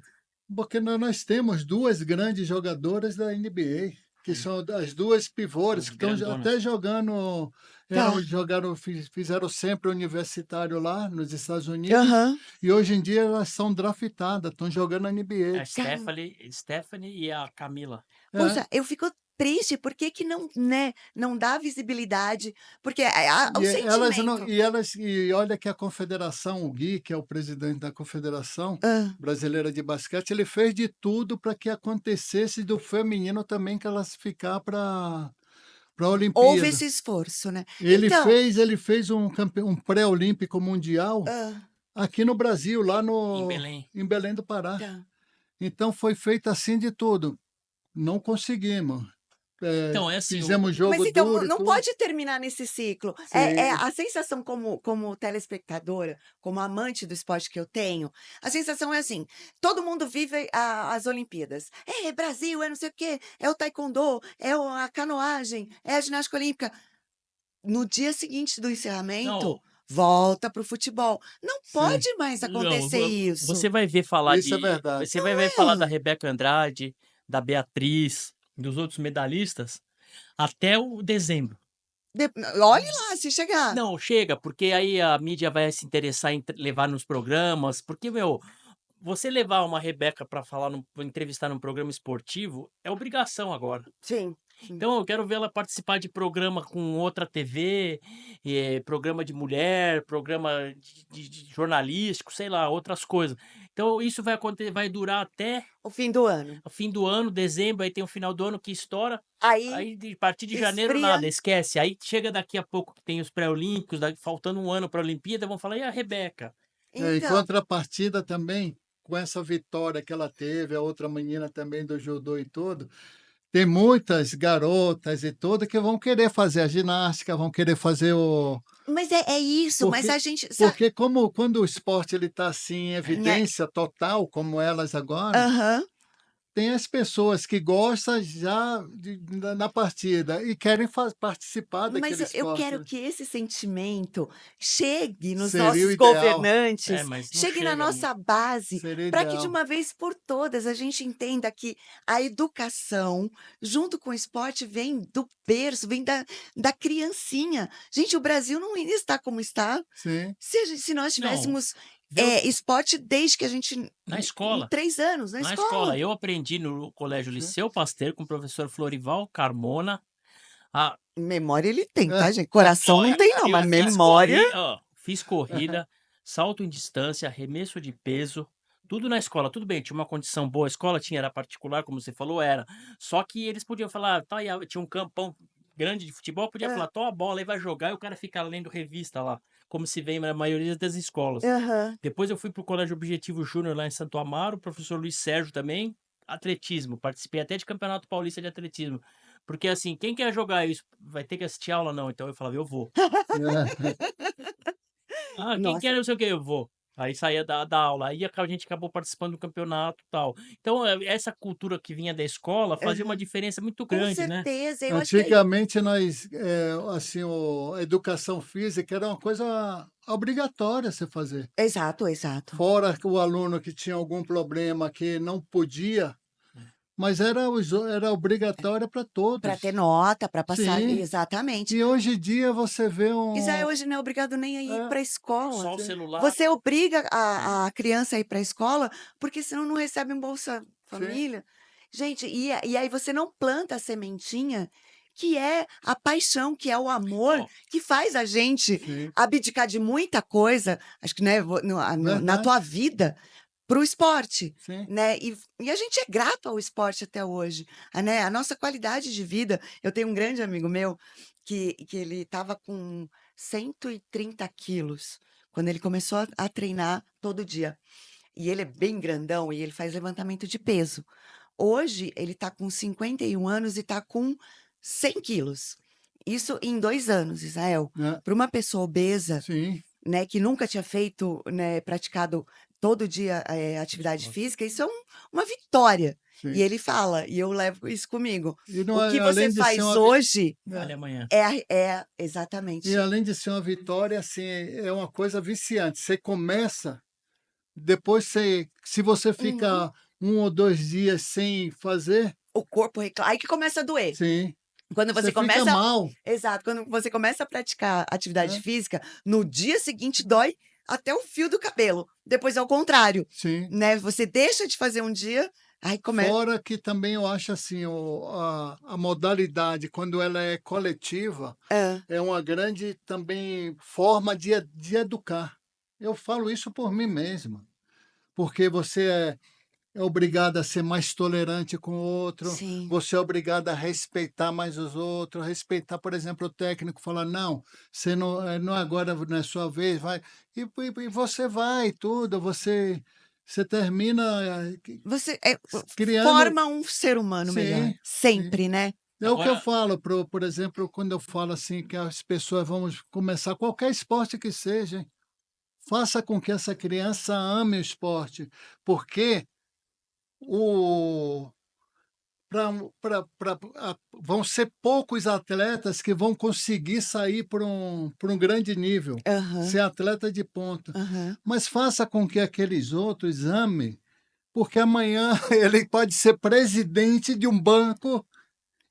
porque nós temos duas grandes jogadoras da NBA, que são as duas pivôs, As que estão grandonas. até jogando, Tá. fizeram sempre universitário lá nos Estados Unidos, Aham. e hoje em dia elas são draftadas, estão jogando na A NBA. Stephanie e a Camila. É, Poxa, eu fico triste, por que que não, né, não dá visibilidade? Porque o sentimento. e olha que a confederação, o Gui, que é o presidente da Confederação Ah, Brasileira de Basquete, ele fez de tudo para que acontecesse do feminino também classificar para a houve Olimpíada. esse esforço, né? Ele Então, fez, ele fez um pré-olímpico mundial ah, aqui no Brasil, lá Em Belém. em Belém do Pará. tá. Então foi feito assim de tudo. Não conseguimos. Então, é assim, Fizemos Mas jogo então duro e não tudo. pode terminar nesse ciclo. Sim. A sensação como telespectadora, como amante do esporte que eu tenho, a sensação é assim: todo mundo vive as Olimpíadas. É Brasil, é não sei o quê, é o taekwondo, a canoagem, é a ginástica olímpica. No dia seguinte do encerramento, não, volta para o futebol. Não Sim, pode mais não, acontecer você isso. vai ver falar isso é verdade. você vai ver falar da Ah, Rebeca Andrade, da Beatriz, dos outros medalhistas até o dezembro. De- Olhe lá, se chegar. Não, chega, porque aí a mídia vai se interessar em levar nos programas, porque, meu, você levar uma Rebeca para falar, pra entrevistar num programa esportivo, é obrigação agora. Sim. Então eu quero ver ela participar de programa com outra TV, programa de mulher, programa de jornalístico, sei lá, outras coisas. Então isso vai acontecer, vai durar até O fim do ano. o fim do ano, dezembro, aí tem o final do ano que estoura. Aí Aí, a partir de janeiro, esfria. nada, esquece. Aí chega daqui a pouco que tem os pré-olímpicos, faltando um ano para a Olimpíada, vão falar, e a Rebeca? Em Então, contrapartida também, com essa vitória que ela teve, a outra menina também do judô e tudo, tem muitas garotas e tudo que vão querer fazer a ginástica, vão querer fazer o... mas é isso, mas Porque, a gente sabe. porque como quando o esporte ele está assim em evidência total, como elas agora, Aham. tem as pessoas que gostam já na partida e querem participar Mas daquele eu esporte. quero que esse sentimento chegue nos Seria o nossos ideal. governantes, Mas não chegue na chega. nossa base, Seria para que de ideal. uma vez por todas a gente entenda que a educação, junto com o esporte, vem do berço, vem da criancinha. Gente, o Brasil não iria estar como está Sim. se nós Não, tivéssemos vê esporte desde que a gente. na Em escola. 3 anos, na Na escola. escola. Eu aprendi no Colégio Sim. Liceu Pasteur com o professor Florival Carmona. A, Memória ele tem, tá, gente? Coração não tem, não, mas fiz memória. fiz corrida, salto em distância, arremesso de peso, tudo na escola. Tudo bem, tinha uma condição boa. A escola tinha, era particular, como você falou, era. Só que eles podiam falar, tá, tinha um campão grande de futebol, podia É. falar, toma a bola e vai jogar, e o cara fica lendo revista lá, como se vê na maioria das escolas. Aham. Depois eu fui pro Colégio Objetivo Júnior lá em Santo Amaro, o professor Luiz Sérgio também, atletismo, participei até de Campeonato Paulista de Atletismo. Porque assim, quem quer jogar isso vai ter que assistir aula não, então eu falava, eu vou. Ah, quem quer Nossa. não sei o que, eu vou. Aí saía da aula, aí a gente acabou participando do campeonato e tal. Então, essa cultura que vinha da escola fazia uma Aham. diferença muito Com grande, né? certeza, eu acho que é isso. Antigamente, nós, assim, a educação física era uma coisa obrigatória você fazer. Exato, exato. Fora o aluno que tinha algum problema que não podia, mas era obrigatória para Para todos. ter nota, para passar. Sim. Exatamente. E hoje em dia você vê Israel hoje não é obrigado nem a ir É. para a escola. Só o celular. Você obriga a criança a ir para a escola, porque senão não recebe um Bolsa Família. Gente, e aí você não planta a sementinha, que é a paixão, que é o amor, Ó, que faz a gente Sim. abdicar de muita coisa, acho que, né, na Verdade. tua vida, para o esporte. Sim. Né? E a gente é grato ao esporte até hoje. Né? A nossa qualidade de vida. Eu tenho um grande amigo meu que ele estava com 130 quilos quando ele começou a treinar todo dia. E ele é bem grandão e ele faz levantamento de peso. Hoje ele está com 51 anos e está com 100 quilos. Isso em 2 anos, Israel. É. Para uma pessoa obesa, Sim. né, que nunca tinha feito, né, praticado todo dia atividade Nossa. física, isso é uma vitória. Sim. E ele fala, e eu levo isso comigo. E não O que além você de faz ser uma hoje olha amanhã. exatamente. E além de ser uma vitória, assim, é uma coisa viciante. Você começa, depois se você fica 1 ou 2 dias sem fazer, O corpo reclama. Aí que começa a doer. sim, Quando você você começa. fica mal. Exato. Quando você começa a praticar atividade É. física, no dia seguinte dói até o fio do cabelo. Depois é o contrário. Sim. Né? Você deixa de fazer um dia, aí começa. Fora que também eu acho assim, a modalidade, quando ela é coletiva, Ah, é uma grande também forma de educar. Eu falo isso por mim mesmo, porque você é obrigado a ser mais tolerante com o outro, sim. você é obrigado a respeitar mais os outros, respeitar, por exemplo, o técnico falar, não, você não agora não é sua vez, vai. E você vai, tudo, você termina Você criando. forma um ser humano melhor. Sim, Sempre, né? É o que eu Agora, falo, por exemplo, quando eu falo assim que as pessoas vão começar qualquer esporte que seja, hein, faça com que essa criança ame o esporte, porque o vão ser poucos atletas que vão conseguir sair para um grande nível, Aham, ser atleta de ponta. aham. Mas faça com que aqueles outros amem, porque amanhã ele pode ser presidente de um banco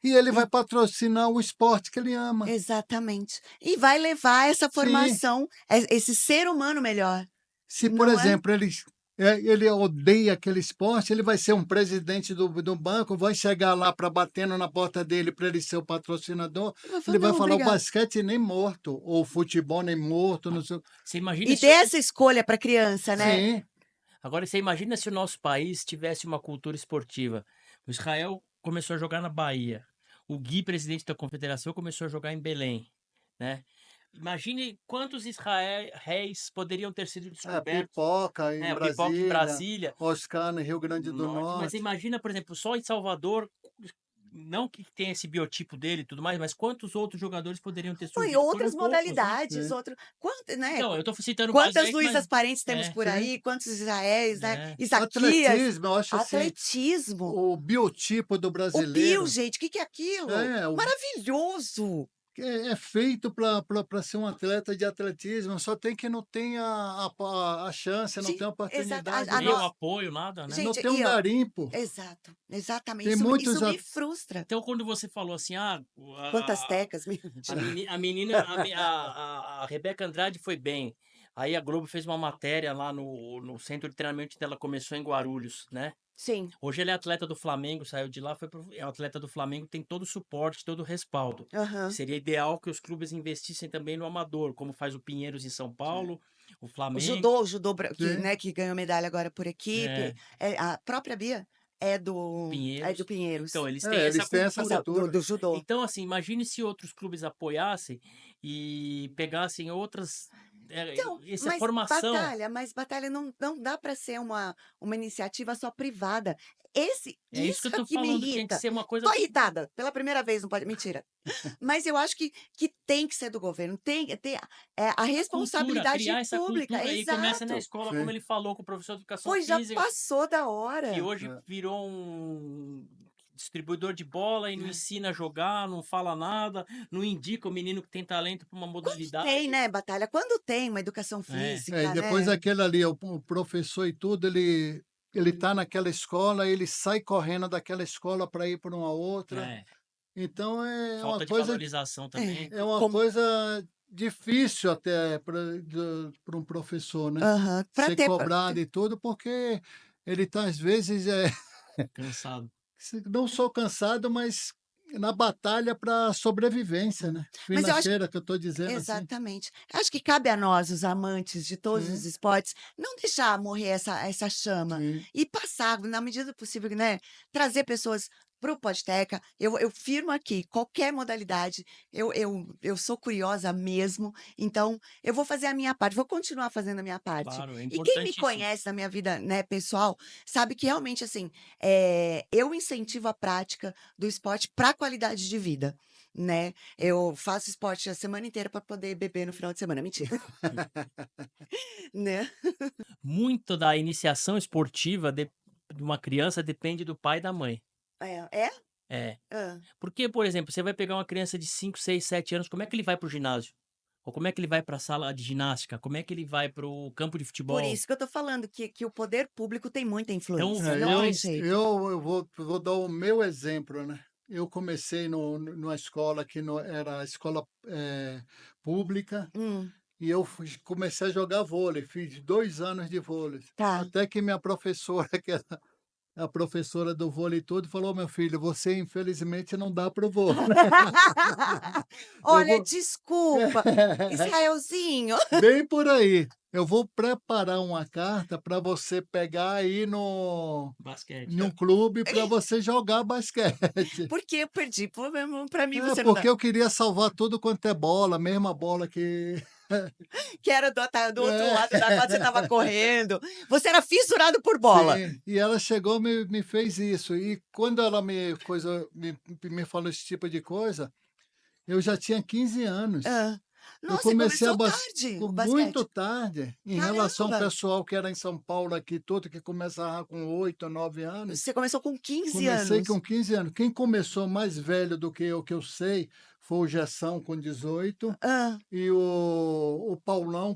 E ele vai patrocinar o esporte que ele ama. Exatamente. E vai levar essa Sim. formação, esse ser humano melhor, Se, por não é? exemplo, ele odeia aquele esporte, ele vai ser um presidente do banco, vai chegar lá para batendo na porta dele para ele ser o patrocinador, Eu vou falar, ele vai não, falar o obrigado. basquete nem morto, ou o futebol nem morto, não sei. Você imagina E se dê essa escolha para a criança, né? Sim, Agora, você imagina se o nosso país tivesse uma cultura esportiva. O Israel começou a jogar na Bahia. O Gui, presidente da confederação, começou a jogar em Belém, né? Imagine quantos Israéis poderiam ter sido descobertos. Pipoca em O Pipoca em Brasília, Brasília. Oscar no Rio Grande do Mas Norte. imagina, por exemplo, só em Salvador, não que tenha esse biotipo dele e tudo mais, mas quantos outros jogadores poderiam ter Não, e surgido? Foram outras poucos, né? modalidades, Sim. né? Então, eu tô citando base Quantas aí, Luísas mas... Parentes temos É, por Sim. aí? Quantos Israéis, né? é. Isaquias, Atletismo, eu acho assim, atletismo. o biotipo do O Pio, brasileiro gente, o que é aquilo? é, Maravilhoso! é feito para ser um atleta de atletismo, só tem que não tem a chance, não Sim, tem a exato. oportunidade, Nem o apoio, nada, né? não Gente, tem um e ó, garimpo. exato, exatamente. Tem Isso, muitos isso me frustra. Então, quando você falou assim, Quantas tecas, a menina, a Rebeca Andrade foi bem. Aí a Globo fez uma matéria lá no centro de treinamento dela, começou em Guarulhos, né? Sim, Hoje ele é atleta do Flamengo, saiu de lá, é um atleta do Flamengo, tem todo o suporte, todo o respaldo. aham. Seria ideal que os clubes investissem também no amador, como faz o Pinheiros em São Paulo, o Flamengo. O judô que, Sim. né, que ganhou medalha agora por equipe. É, A própria Bia é do Pinheiros. Então, Pinheiros, eles têm essa Eles têm essa cultura. cultura. do judô. Então, assim, imagine se outros clubes apoiassem e pegassem outras. Então, Essa formação. mas batalha não dá para ser uma iniciativa só privada. É isso que Isso eu tô que me falando, tinha que irrita. ser uma coisa. Tô irritada, pela primeira vez, não pode, mentira. Mas eu acho que tem que ser do governo, tem que ter a Cultura, responsabilidade criar essa pública, cultura e começa na exato. escola, como Sim. ele falou com o professor de educação Pois já física, passou da que hora. hoje É. virou um distribuidor de bola e não ensina a jogar, não fala nada, não indica o menino que tem talento para uma Tem, modalidade. né, Batalha? Quando tem uma educação É. E física, depois né? aquele ali, o professor e tudo, ele tá naquela escola, ele sai correndo daquela escola para ir para uma outra. É. Então Falta de valorização também. é uma Como, coisa difícil até para um professor, né? aham, para Ser ter, cobrado e tudo, porque ele está às vezes Cansado. não sou cansado, mas na batalha para sobrevivência, né? mas eu acho Financeira que eu estou dizendo assim. exatamente. Acho que cabe a nós, os amantes de todos os Sim, esportes, não deixar morrer essa chama sim. e passar, na medida do possível, né? Trazer pessoas para o Podteca. Eu firmo aqui, qualquer modalidade, eu sou curiosa mesmo, então eu vou fazer a minha parte, vou continuar fazendo a minha parte. Claro, é E quem me importantíssimo. conhece na minha vida, né, pessoal, sabe que realmente, assim, eu incentivo a prática do esporte para a qualidade de vida. Né? Eu faço esporte a semana inteira para poder beber no final de semana. Mentira, né? Muito da iniciação esportiva de uma criança depende do pai e da mãe. É? É. Hã. Porque, por exemplo, você vai pegar uma criança de 5, 6, 7 anos, como é que ele vai para o ginásio? Ou como é que ele vai para a sala de ginástica? Como é que ele vai para o campo de Por futebol? isso que eu tô falando que o poder público tem muita Então, influência, os não tem pais. jeito. Eu vou dar o meu exemplo, né? Eu comecei numa escola que era a escola pública Hum, e eu comecei a jogar vôlei, fiz 2 anos de vôlei. tá. Até que minha professora, que era a professora do vôlei e tudo, falou: meu filho, você infelizmente não dá para o vôlei. Eu Olha, vou. desculpa, Israelzinho. Bem por aí. Eu vou preparar uma carta para você pegar aí Basquete. em um clube para você jogar basquete. Porque eu perdi, pra mim É, você não dá. porque eu queria salvar tudo quanto é bola, mesma bola que. Que era do outro É. lado da quadra, você estava correndo. Você era fissurado por bola. Sim, e ela chegou e me fez isso. E quando ela me falou esse tipo de coisa, eu já tinha 15 anos. Hã. Eu Nossa, você comecei começou tarde o muito basquete. tarde, em relação ao Caramba! pessoal que era em São Paulo aqui, todo que começava com 8 ou 9 anos. Você começou com 15 Comecei com anos. 15 anos. Quem começou mais velho do que eu sei, foi o Gessão com 18 Hã. e o Paulão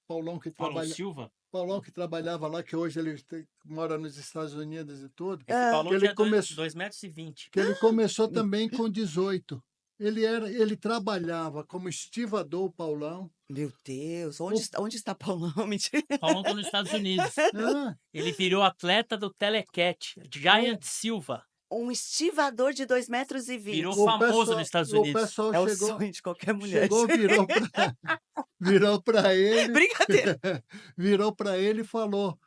Paulão que Paulo trabalha. Silva? Paulão que trabalhava lá, que hoje ele mora nos Estados Unidos e tudo, Esse Ah, Paulão que ele tinha começou, 2,20 m. que ele começou também com 18. Ele trabalhava como estivador, o Paulão. meu Deus, O, onde está Paulão? Mentira. Paulão tá nos Estados Unidos. ah, Ele virou atleta do Telecat, Giant Silva. Um estivador de 2,20 Virou m. famoso nos Estados o Unidos. pessoal É o chegou, sonho de qualquer mulher. virou para ele, Brincadeira. virou para ele e falou: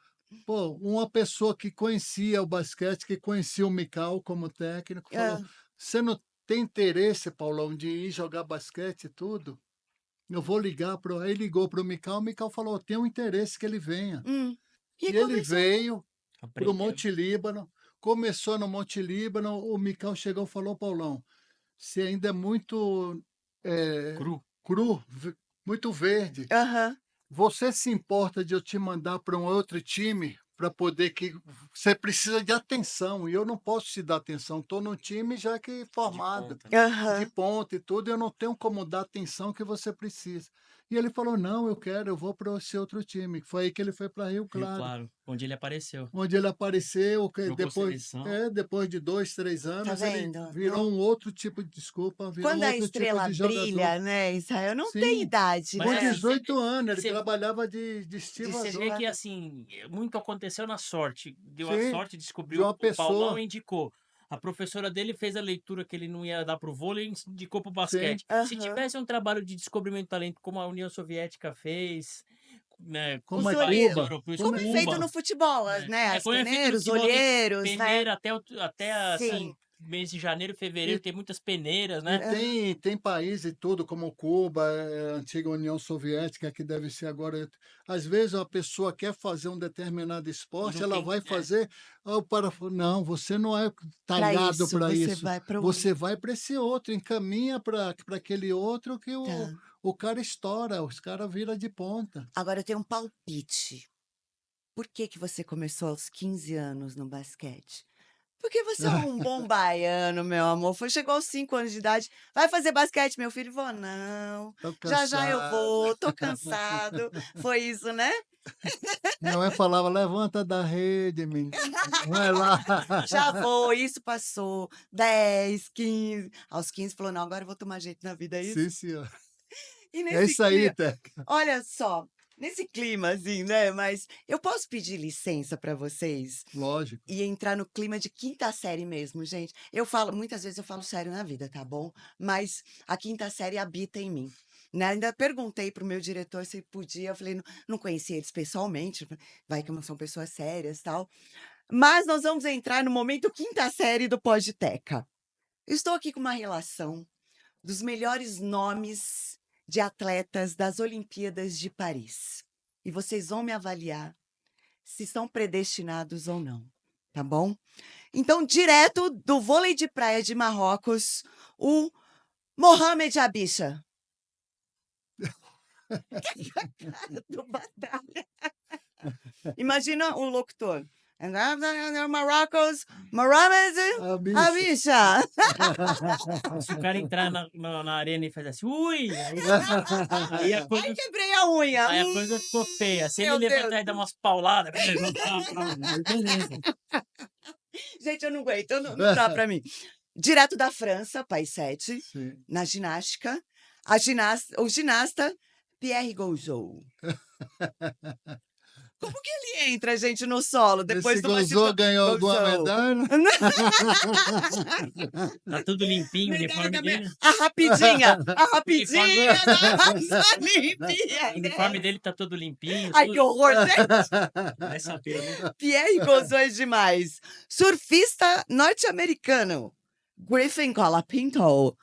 pô, uma pessoa que conhecia o basquete, que conhecia o Mikal como técnico, falou: Ah, você não tem interesse, Paulão, de ir jogar basquete e tudo? Eu vou ligar para. Aí ligou para o Mikal falou: tenho interesse que ele venha. E E ele começou. veio para o Aprendeu. Monte Líbano, começou no Monte Líbano, o Mikal chegou e falou: Paulão, você ainda é muito Cru. cru, muito verde. Aham. Você se importa de eu te mandar para um outro time para poder que você precisa de atenção e eu não posso te dar atenção. Estou num time já que De formado, ponta, né? de Aham. ponta e tudo, eu não tenho como dar a atenção que você precisa. E ele falou: não, eu vou para esse outro time. Foi aí que ele foi para Rio Rio Claro, Claro, onde ele apareceu. onde ele apareceu, que Jogou seleção. depois de 2, 3 Tá anos, ele vendo? virou um outro tipo de desculpa, virou Quando um a outro tipo estrela de jogador. brilha, né, Israel, não tem Sim, idade, Mas com é né? assim, 18 anos, ele você trabalhava de você estivador. vê que assim, muito aconteceu na sorte. Deu a Sim, sorte, de descobriu uma o Paulão pessoa. e indicou. A professora dele fez a leitura que ele não ia dar pro vôlei e indicou pro Sim, basquete. Se Aham. tivesse um trabalho de descobrimento de talento como a União Soviética fez, né, com como Os os é países olheiros. Cuba, europeus, Como é feito no Cuba, futebol, né? né? As Como é feito no peneiros, futebol, tem olheiros, né? peneira até assim, Sim. mês de janeiro, fevereiro, e, tem muitas peneiras, e né? Aham. tem país e tudo, como Cuba, a antiga União Soviética, que deve ser agora. Às vezes a pessoa quer fazer um determinado E esporte, não ela tem. vai fazer. Não, você não é Para talhado isso, para você isso. vai para o. Você vai para esse outro, encaminha para aquele outro que Tá. o cara estoura, os caras viram de ponta. Agora eu tenho um palpite. Por que que você começou aos 15 anos no basquete? Porque você é um bom baiano, meu amor. Chegou aos 5 anos de idade. Vai fazer basquete, meu filho? Vou, não. Tô Já já eu cansado. vou, tô cansado. Foi isso, né? Minha mãe falava: levanta da rede, menino. Vai lá. Já vou, isso passou. 10, 15. Aos 15 falou: não, agora eu vou tomar jeito na vida, é isso? Sim, senhor. E É nesse isso aí, clima, Teca. olha só, nesse clima assim, né? Mas eu posso pedir licença para vocês Lógico. e entrar no clima de quinta série mesmo, gente. Eu falo, muitas vezes eu falo sério na vida, tá bom? Mas a quinta série habita em mim. Né? Ainda perguntei pro meu diretor se podia, eu falei, não conhecia eles pessoalmente, vai que não são pessoas sérias e tal. Mas nós vamos entrar no momento quinta série do Podteca. Estou aqui com uma relação dos melhores nomes de atletas das Olimpíadas de Paris. E vocês vão me avaliar se são predestinados ou não, tá bom? Então, direto do vôlei de praia de Marrocos, o Mohamed Abisha. Do Batalha. Imagina o locutor. Marrocos, Mohamed A bicha. Abisha. Se o cara entrar na arena e fazer assim, ui! Aí a Ai, coisa, quebrei a unha. aí a coisa ficou feia. Se ele Meu levantar Deus. e dar umas pauladas, beleza. Gente, eu não aguento, não dá pra mim. Direto da França, país 7, Sim. na ginástica, o ginasta Pierre Gauzou. Como que ele entra, gente, no solo depois Esse do batidão? Gozô ganhou alguma medalha? Tá tudo limpinho, o uniforme dele. A rapidinha das O Olimpíadas. uniforme dele tá todo limpinho. Ai, que horror, gente. Vai saber, né? Pierre Gauzou é demais. Surfista norte-americano, Griffin Colapinto.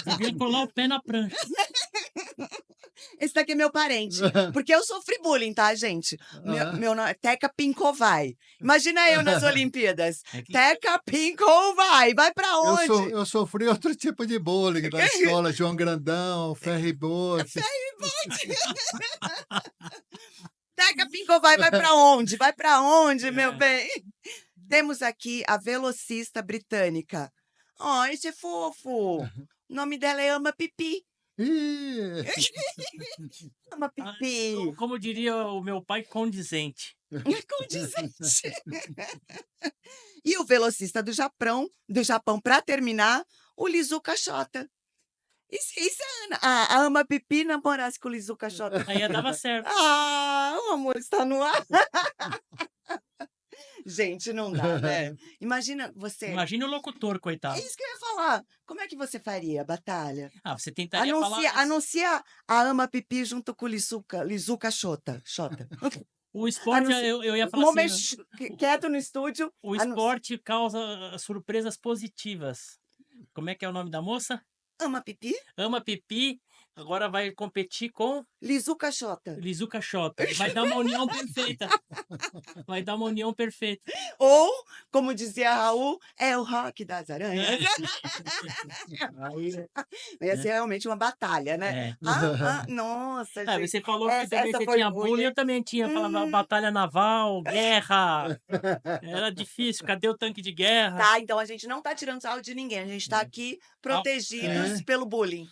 Devia colar o pé na prancha. Esse daqui é meu parente. Porque eu sofri bullying, tá, gente? Meu nome é Teca Pincovai. Imagina eu nas Olimpíadas. É que- Teca Pincovai. Vai pra onde? Eu sofri outro tipo de bullying da escola, João Grandão, Ferribote. Teca Pincovai, vai pra onde? Vai pra onde, meu bem? Temos aqui a velocista britânica. Oh, esse é fofo. O nome dela é Ama Pipi. Ih, Ama Ah, pipi. como diria o meu pai, condizente. Condizente. E o velocista do Japão, para terminar, o Lizuka Shota. E se a Ama Pipi namorasse com o Lizuka Shota? Aí dava certo. Ah, o amor está no ar. Gente, não dá, né? Imagina você. Imagina o locutor, É coitado. isso que eu ia falar. Como é que você faria a batalha? Ah, você tentaria falar. Anuncia a Ama Pipi junto com o Lizuka Shota. O esporte, Anuncia. eu ia Um falar assim, momento quieto no estúdio. o esporte causa surpresas positivas. Como é que é o nome da moça? Ama Pipi, Ama Pipi, agora vai competir com Lizuka Shota. Lizuka Shota. Vai dar uma união perfeita. Vai dar uma união perfeita. Ou, como dizia Raul, é o rock das aranhas. Aí, Ia ser realmente uma batalha, né? é. Nossa, Ah, gente. você falou que Essa também você foi tinha ruim, bullying, hein? eu também tinha. Falava batalha naval, guerra. Era difícil. Cadê o tanque de guerra? Tá, então a gente não tá tirando sarro de ninguém. A gente tá É. aqui protegidos É. pelo bullying.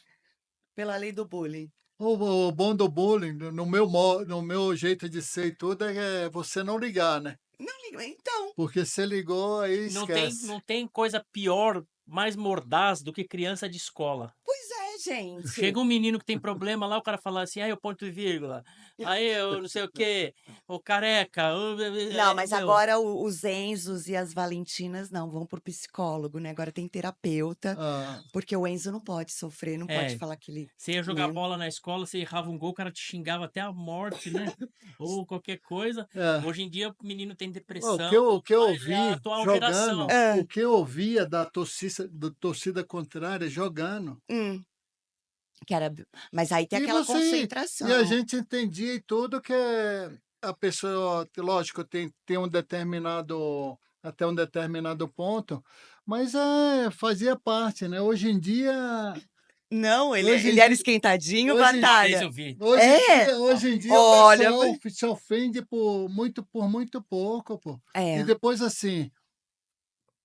Pela lei do bullying. O bom do bullying, no meu jeito de ser e tudo, é você não ligar, né? Não liga. Então, Porque se ligou, aí esquece. Não tem coisa pior, mais mordaz do que criança de escola. pois é, gente. Chega um menino que tem problema lá, o cara fala assim, aí o ponto e vírgula, aí eu não sei o quê, o careca. Não, mas meu, agora os Enzos e as Valentinas não vão pro psicólogo, né? Agora tem terapeuta, Ah, porque o Enzo não pode sofrer, não pode É, falar que ele. você ia jogar Né? bola na escola, você errava um gol, o cara te xingava até a morte, né? Ou qualquer coisa. é. Hoje em dia o menino tem O depressão, que eu é a vi atual jogando, geração. Ah, o que eu via da torcida contrária jogando. hum, que era... Mas aí tem E aquela você, e a concentração. gente entendia e tudo que a pessoa, lógico, tem até um determinado ponto, mas fazia parte, né? Não, Hoje ele em era dia, esquentadinho, hoje, em- Uma vez batalha. eu vi. É, hoje em dia o olha, pessoal se ofende por muito pouco, pô. E é, depois, assim,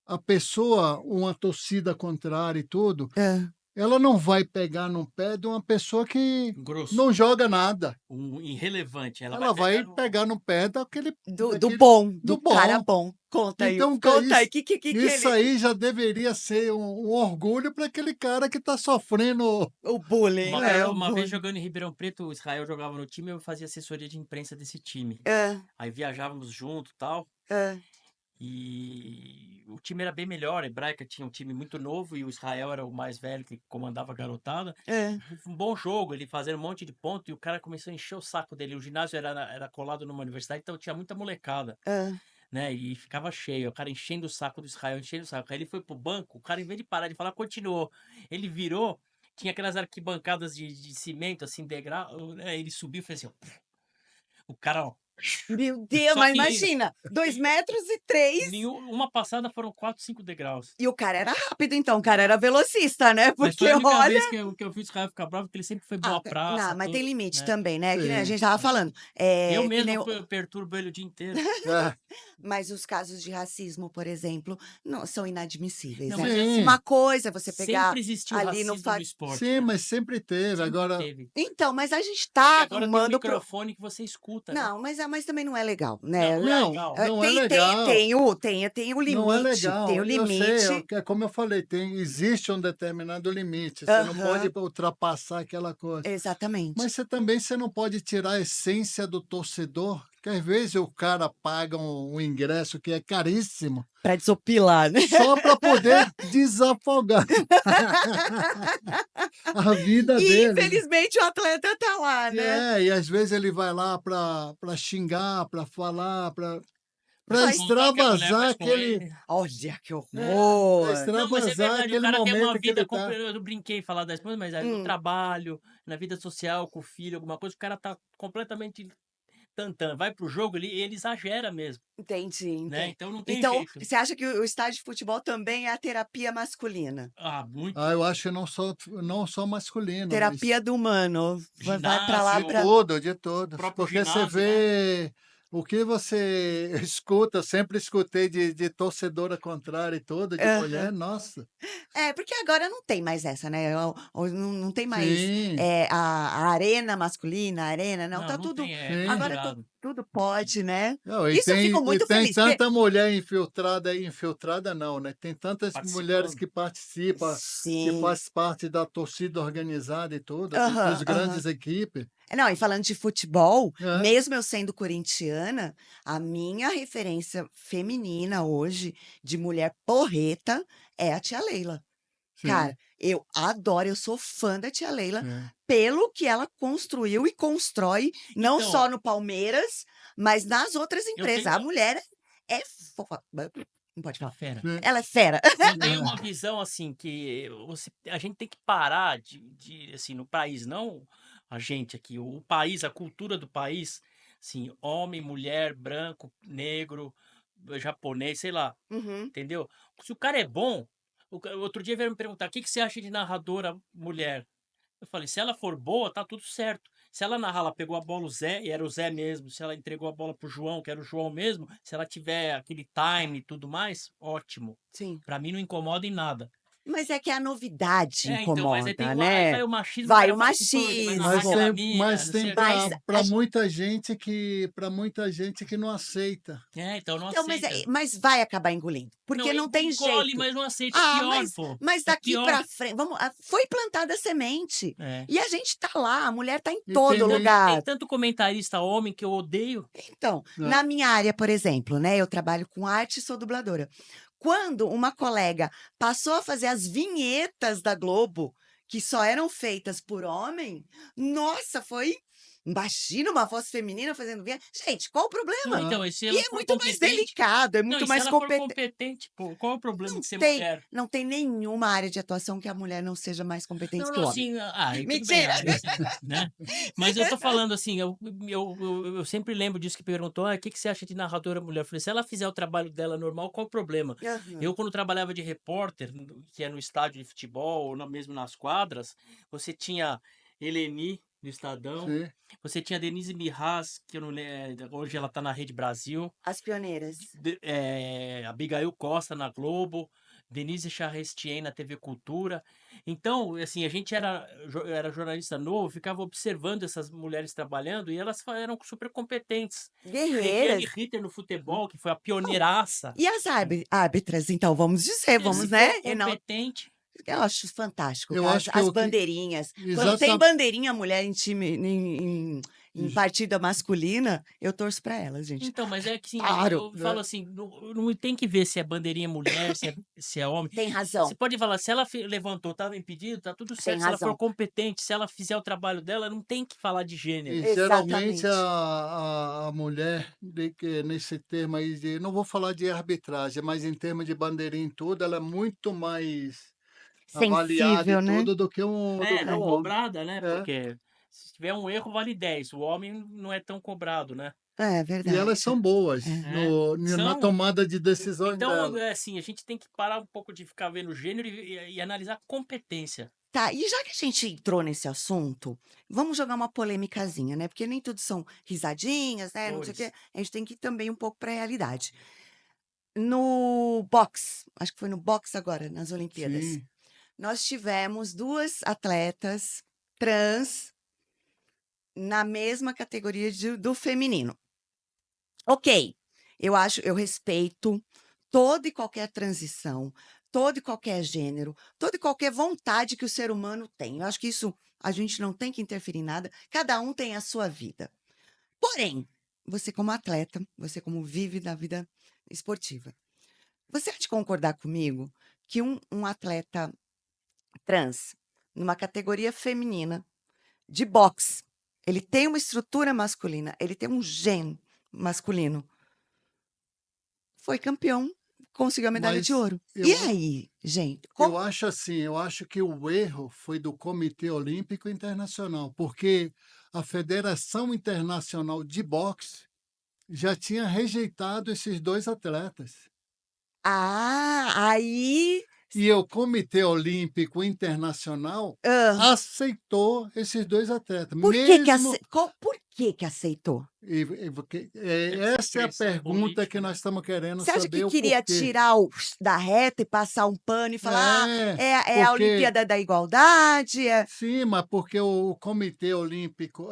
a pessoa, uma torcida contrária e tudo, é, ela não vai pegar no pé de uma pessoa que Grosso, não joga nada. um irrelevante. Ela vai Ela vai pegar no... pegar no pé do daquele bom, do do cara bom. bom. Conta aí, Então, conta aí, que isso ele... aí já deveria ser um orgulho para aquele cara que está sofrendo. O bullying, né? O Uma vez bullying. jogando em Ribeirão Preto, o Israel jogava no time, eu fazia assessoria de imprensa desse time. É, Aí viajávamos junto e tal. é, E o time era bem melhor. A Hebraica tinha um time muito novo e o Israel era o mais velho que comandava a garotada. é. Um bom jogo, ele fazendo um monte de ponto e o cara começou a encher o saco dele. O ginásio era colado numa universidade, então tinha muita molecada, É. né? E ficava cheio. O cara enchendo o saco do Israel, enchendo o saco. Aí ele foi pro banco, o cara, em vez de parar de falar, continuou. Ele virou, tinha aquelas arquibancadas de cimento, assim, degrau, né? Ele subiu e fez assim, ó. O cara, ó. Meu Deus, Só mas que imagina, 2,3 metros. em uma passada foram 4, 5 degraus. E o cara era rápido, então, o cara era velocista, né? Mas Porque foi a única olha. vez que eu vi o Israel ficar bravo, porque ele sempre foi boa praça, Não, mas tem tudo, limite né? também, né? Que nem a Sim. gente tava falando. Eu Que nem mesmo perturbo ele o dia inteiro. É, Mas os casos de racismo, por exemplo, não são inadmissíveis, Não, né? mas sim, Uma coisa é você pegar sempre existiu ali no racismo no esporte, sim, né? mas sempre teve. Sempre Agora, teve. Então, mas a gente E tá agora tem um arrumando pro... microfone que você escuta, né? Não, mas também não é legal, Não, né? não é não, legal. não é legal. Tem o Não é limite, tem o legal. Eu sei, limite. como eu falei, existe um determinado limite. Você não pode Aham, ultrapassar aquela coisa. exatamente. Mas você não pode tirar a essência do torcedor, que às vezes o cara paga um ingresso que é caríssimo, Pra desopilar, né? só para poder desafogar a vida E dele. infelizmente o atleta tá lá, né? E às vezes ele vai lá para xingar, para falar, para Faz... Contar o que a mulher extravasar faz com aquele. ele. Olha que Para horror! Não, mas é extravasar verdade, o aquele cara tem uma momento que vida. ele tá. Eu brinquei em falar da esposa, mas no Hum, trabalho, na vida social, com o filho, alguma coisa, o cara tá completamente tantã. Vai pro jogo, ele exagera mesmo, entendi, né? entendi. Então não tem Então, jeito. você acha que o estádio de futebol também é a terapia masculina? Ah, muito. Eu acho que não só masculino, mas Terapia do humano. Vai pra lá de Ginásio, pra. todo, de o todos. próprio Porque você ginásio, né? vê O que você escuta, eu sempre escutei de torcedora contrária e toda, de Aham. mulher, nossa. É, porque agora não tem mais essa, né? Não tem mais Sim, a arena masculina, a arena, não. Não, Tá não tudo. tem, tá sim. Agora mudado. tudo pode, né? Não, Isso eu fico e muito tem feliz, porque. tanta mulher infiltrada aí, infiltrada não, né? Tem tantas mulheres Participando. que participam, que Sim. faz parte da torcida organizada e tudo, dos Aham, aham. grandes equipes. Não, e falando de futebol, É, mesmo eu sendo corintiana, a minha referência feminina hoje de mulher porreta é a tia Leila. sim, Cara, eu adoro, eu sou fã da tia Leila é. pelo que ela construiu e constrói, não Então, só no Palmeiras, mas nas outras eu empresas. tenho A mulher é fofa. Não pode é falar. fera. É, Ela é fera. Eu tenho uma é, visão assim que a gente tem que parar assim no país, não a gente aqui, o país, a cultura do país, assim, homem, mulher, branco, negro, japonês, sei lá, Uhum. entendeu? Se o cara é bom, outro dia veio me perguntar, o que que você acha de narradora mulher? Eu falei, se ela for boa, tá tudo certo. Se ela narrar, ela pegou a bola o Zé, e era o Zé mesmo. Se ela entregou a bola pro João, que era o João mesmo. Se ela tiver aquele time e tudo mais, ótimo. Sim. Pra mim não incomoda em nada. Mas é que a novidade É, então, mas aí incomoda, aí né? vai o machismo, o Vai cara o fala assim, pô, você vai narrar Mas machismo. aquela tem, mina, não sei o Mas quê. a para muita gente que não aceita. É, então não Então, aceita. mas vai acabar engolindo, Não, porque não tem engole, jeito. mas não aceita. É Ah, pior, mas, pô. mas É daqui pior. pra frente, foi plantada a semente. É. E a gente tá lá, a mulher tá em E tem todo muito. Tem lugar. tanto comentarista homem que eu odeio. Então, Né? na minha área, por exemplo, né, eu trabalho com arte e sou dubladora. Quando uma colega passou a fazer as vinhetas da Globo, que só eram feitas por homem, nossa, foi. Imagina uma voz feminina fazendo vinheta. Gente, qual o Não, problema? então, e se E ela é for muito mais competente? delicado, é Não, muito e se mais ela for competente. competente, pô, qual é o problema Não de ser tem, mulher? não tem nenhuma área de atuação que a mulher não seja mais Não, competente que não, o homem. assim, aí tudo bem, Mentira! aí assim, né? Mas eu tô falando assim, eu sempre lembro disso que perguntou, o que que você acha de narradora mulher? Eu falei, se ela fizer o trabalho dela normal, qual o problema? Aham. Eu, quando trabalhava de repórter, que é no estádio de futebol, ou mesmo nas quadras, você tinha Eleni, no Estadão, Sim. você tinha Denise Mirraz, que eu não lembro, hoje ela tá na Rede Brasil, As pioneiras. Abigail Costa na Globo, Denise Charrestien na TV Cultura. Então, assim, a gente era jornalista novo, ficava observando essas mulheres trabalhando e elas eram super competentes. Regiane Guerreiras. Ritter no futebol, que foi a pioneiraça. E as árbitras, então, vamos dizer, Se vamos, for né? competente, Eu acho fantástico, Eu cara. acho que As o que. bandeirinhas. Quando tem Exata, bandeirinha mulher em time, em partida masculina, eu torço pra elas, gente. então, mas é que sim, Claro, eu falo assim, não tem que ver se é bandeirinha mulher, se é homem. tem Você razão, pode falar, se ela levantou, estava impedido, tá tudo tem certo. Se ela for razão. competente, se ela fizer o trabalho dela, não tem que falar de gênero. e geralmente Exatamente. a mulher, nesse termo aí, não vou falar de arbitragem, mas em termos de bandeirinha e tudo, ela é muito mais avaliada e Sensível, né? tudo do É, que não um homem. cobrada, né? É. Porque se tiver um erro, vale 10. O homem não é tão cobrado, né? É E elas verdade. são boas É. É, na são. tomada de decisões Então, dela. é assim, a gente tem que parar um pouco de ficar vendo gênero e analisar competência. Tá, e já que a gente entrou nesse assunto, vamos jogar uma polêmicazinha, né? Porque nem tudo são risadinhas, né? Não sei o quê. Flores. A gente tem que ir também um pouco pra realidade. No boxe, acho que foi no boxe agora, nas Olimpíadas. Sim, Nós tivemos duas atletas trans na mesma categoria do feminino. Ok, eu respeito toda e qualquer transição, todo e qualquer gênero, toda e qualquer vontade que o ser humano tem. Eu acho que isso a gente não tem que interferir em nada, cada um tem a sua vida. Porém, você como atleta, você como vive da vida esportiva, você há de concordar comigo que um atleta trans, numa categoria feminina, de boxe, ele tem uma estrutura masculina, ele tem um gene masculino, foi campeão, conseguiu a medalha de mas ouro. E eu, aí, gente? eu acho assim, eu acho que o erro foi do Comitê Olímpico Internacional, porque a Federação Internacional de Boxe já tinha rejeitado esses dois atletas. Ah, aí. E o Comitê Olímpico Internacional Ah, aceitou esses dois atletas, por que que mesmo, por que aceitou? Essa é a Pressão pergunta que política, né? nós estamos querendo Você acha saber que o queria porquê. tirar da reta e passar um pano e falar, é a Porque Olimpíada da Igualdade? sim, mas porque o Comitê Olímpico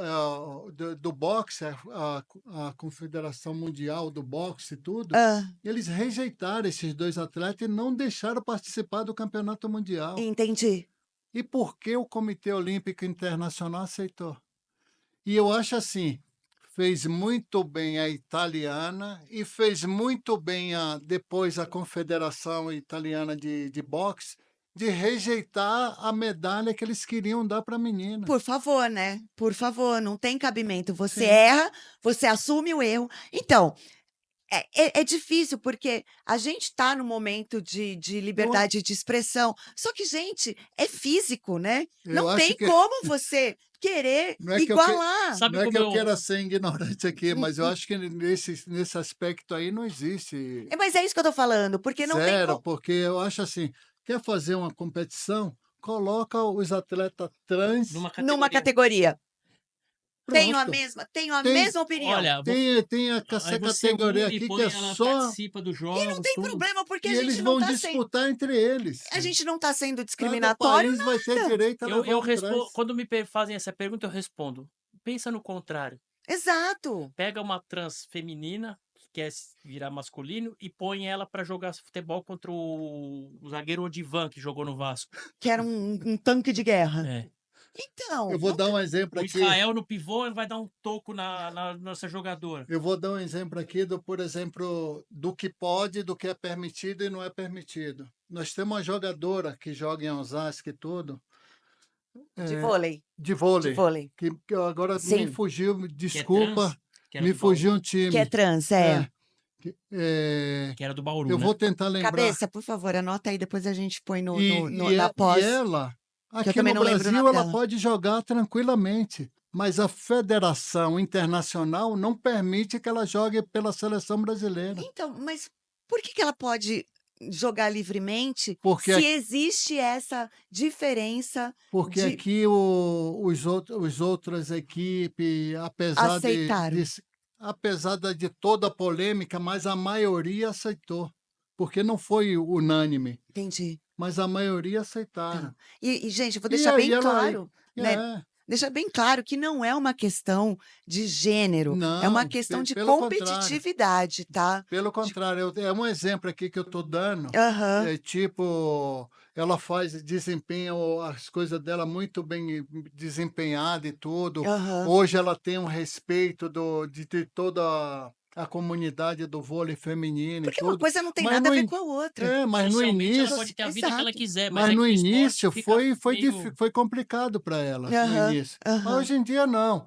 do boxe, a Confederação Mundial do Boxe e tudo, Ah, eles rejeitaram esses dois atletas e não deixaram participar do Campeonato Mundial. entendi. E por que o Comitê Olímpico Internacional aceitou? E eu acho assim, fez muito bem a italiana e fez muito bem depois a Confederação Italiana de Boxe de rejeitar a medalha que eles queriam dar para a menina. Por favor, né? Por favor, não tem cabimento. Você Sim. erra, você assume o erro. Então, é difícil, porque a gente está no momento de liberdade de expressão. Só que, gente, é físico, né? Eu Não acho tem que como você querer não é que eu que- igualar. Sabe não é que como eu eu. queira ser ignorante aqui, mas eu acho que nesse aspecto aí não existe Mas é isso que eu tô falando, porque não tem zero, como. porque eu acho assim, quer fazer uma competição, coloca os atletas trans, Numa Numa categoria. categoria. Tenho a pronto. mesma Tem, opinião. Olha, tem aí essa você categoria une, aqui que põe, é ela só. participa dos E não jogos, tem tudo. problema, porque E a eles gente não vão tá sendo. disputar entre eles. A gente não tá sendo Cada discriminatório, país vai ter nada. direito a Eu levar um respondo, trans. quando fazem essa pergunta, eu respondo. Pensa no contrário. Exato. Pega uma trans feminina que quer virar masculino e põe ela pra jogar futebol contra o zagueiro Odivan, que jogou no Vasco. Que era um tanque de guerra. É. Então, Eu vou não dar um exemplo O aqui. Israel no pivô vai dar um toco na nossa jogadora. Eu vou dar um exemplo aqui por exemplo, do que pode, do que é permitido e não é permitido. Nós temos uma jogadora que joga em Osasco e tudo, de é, vôlei. de De vôlei, vôlei. que agora me Sim. fugiu, Que é desculpa, trans, que era me do fugiu Bauru. um Que é time. trans, É, Que era do Bauru, eu né? vou tentar lembrar. Cabeça, por favor, anota aí, depois a gente põe E na e pós, ela, que eu aqui também no não lembro o Brasil, nome ela dela. pode jogar tranquilamente, mas a Federação Internacional não permite que ela jogue pela seleção brasileira. Então, mas por que ela pode jogar livremente Porque, se existe essa diferença porque de aqui os outras equipes, aceitaram? apesar de toda a polêmica, mas a maioria aceitou. Porque não foi unânime, Entendi. mas a maioria Tá. aceitaram. Gente, eu vou E deixar aí bem ela. claro, né? É, Deixar bem claro que não é uma questão de gênero, é uma não, questão de pelo contrário. competitividade, tá? Pelo contrário, é um exemplo aqui que eu estou dando. Aham, É tipo, ela desempenha as coisas dela muito bem desempenhada e tudo. aham. Hoje ela tem um respeito de toda a comunidade do vôlei feminino e Porque uma tudo. coisa não tem Mas nada a no, ver in- com a outra. mas no Socialmente ela início, pode ter a vida que ela Exato. quiser, mas mas é no que o esporte início fica meio... foi complicado para ela, no Aham, início. Mas aham. hoje em dia não.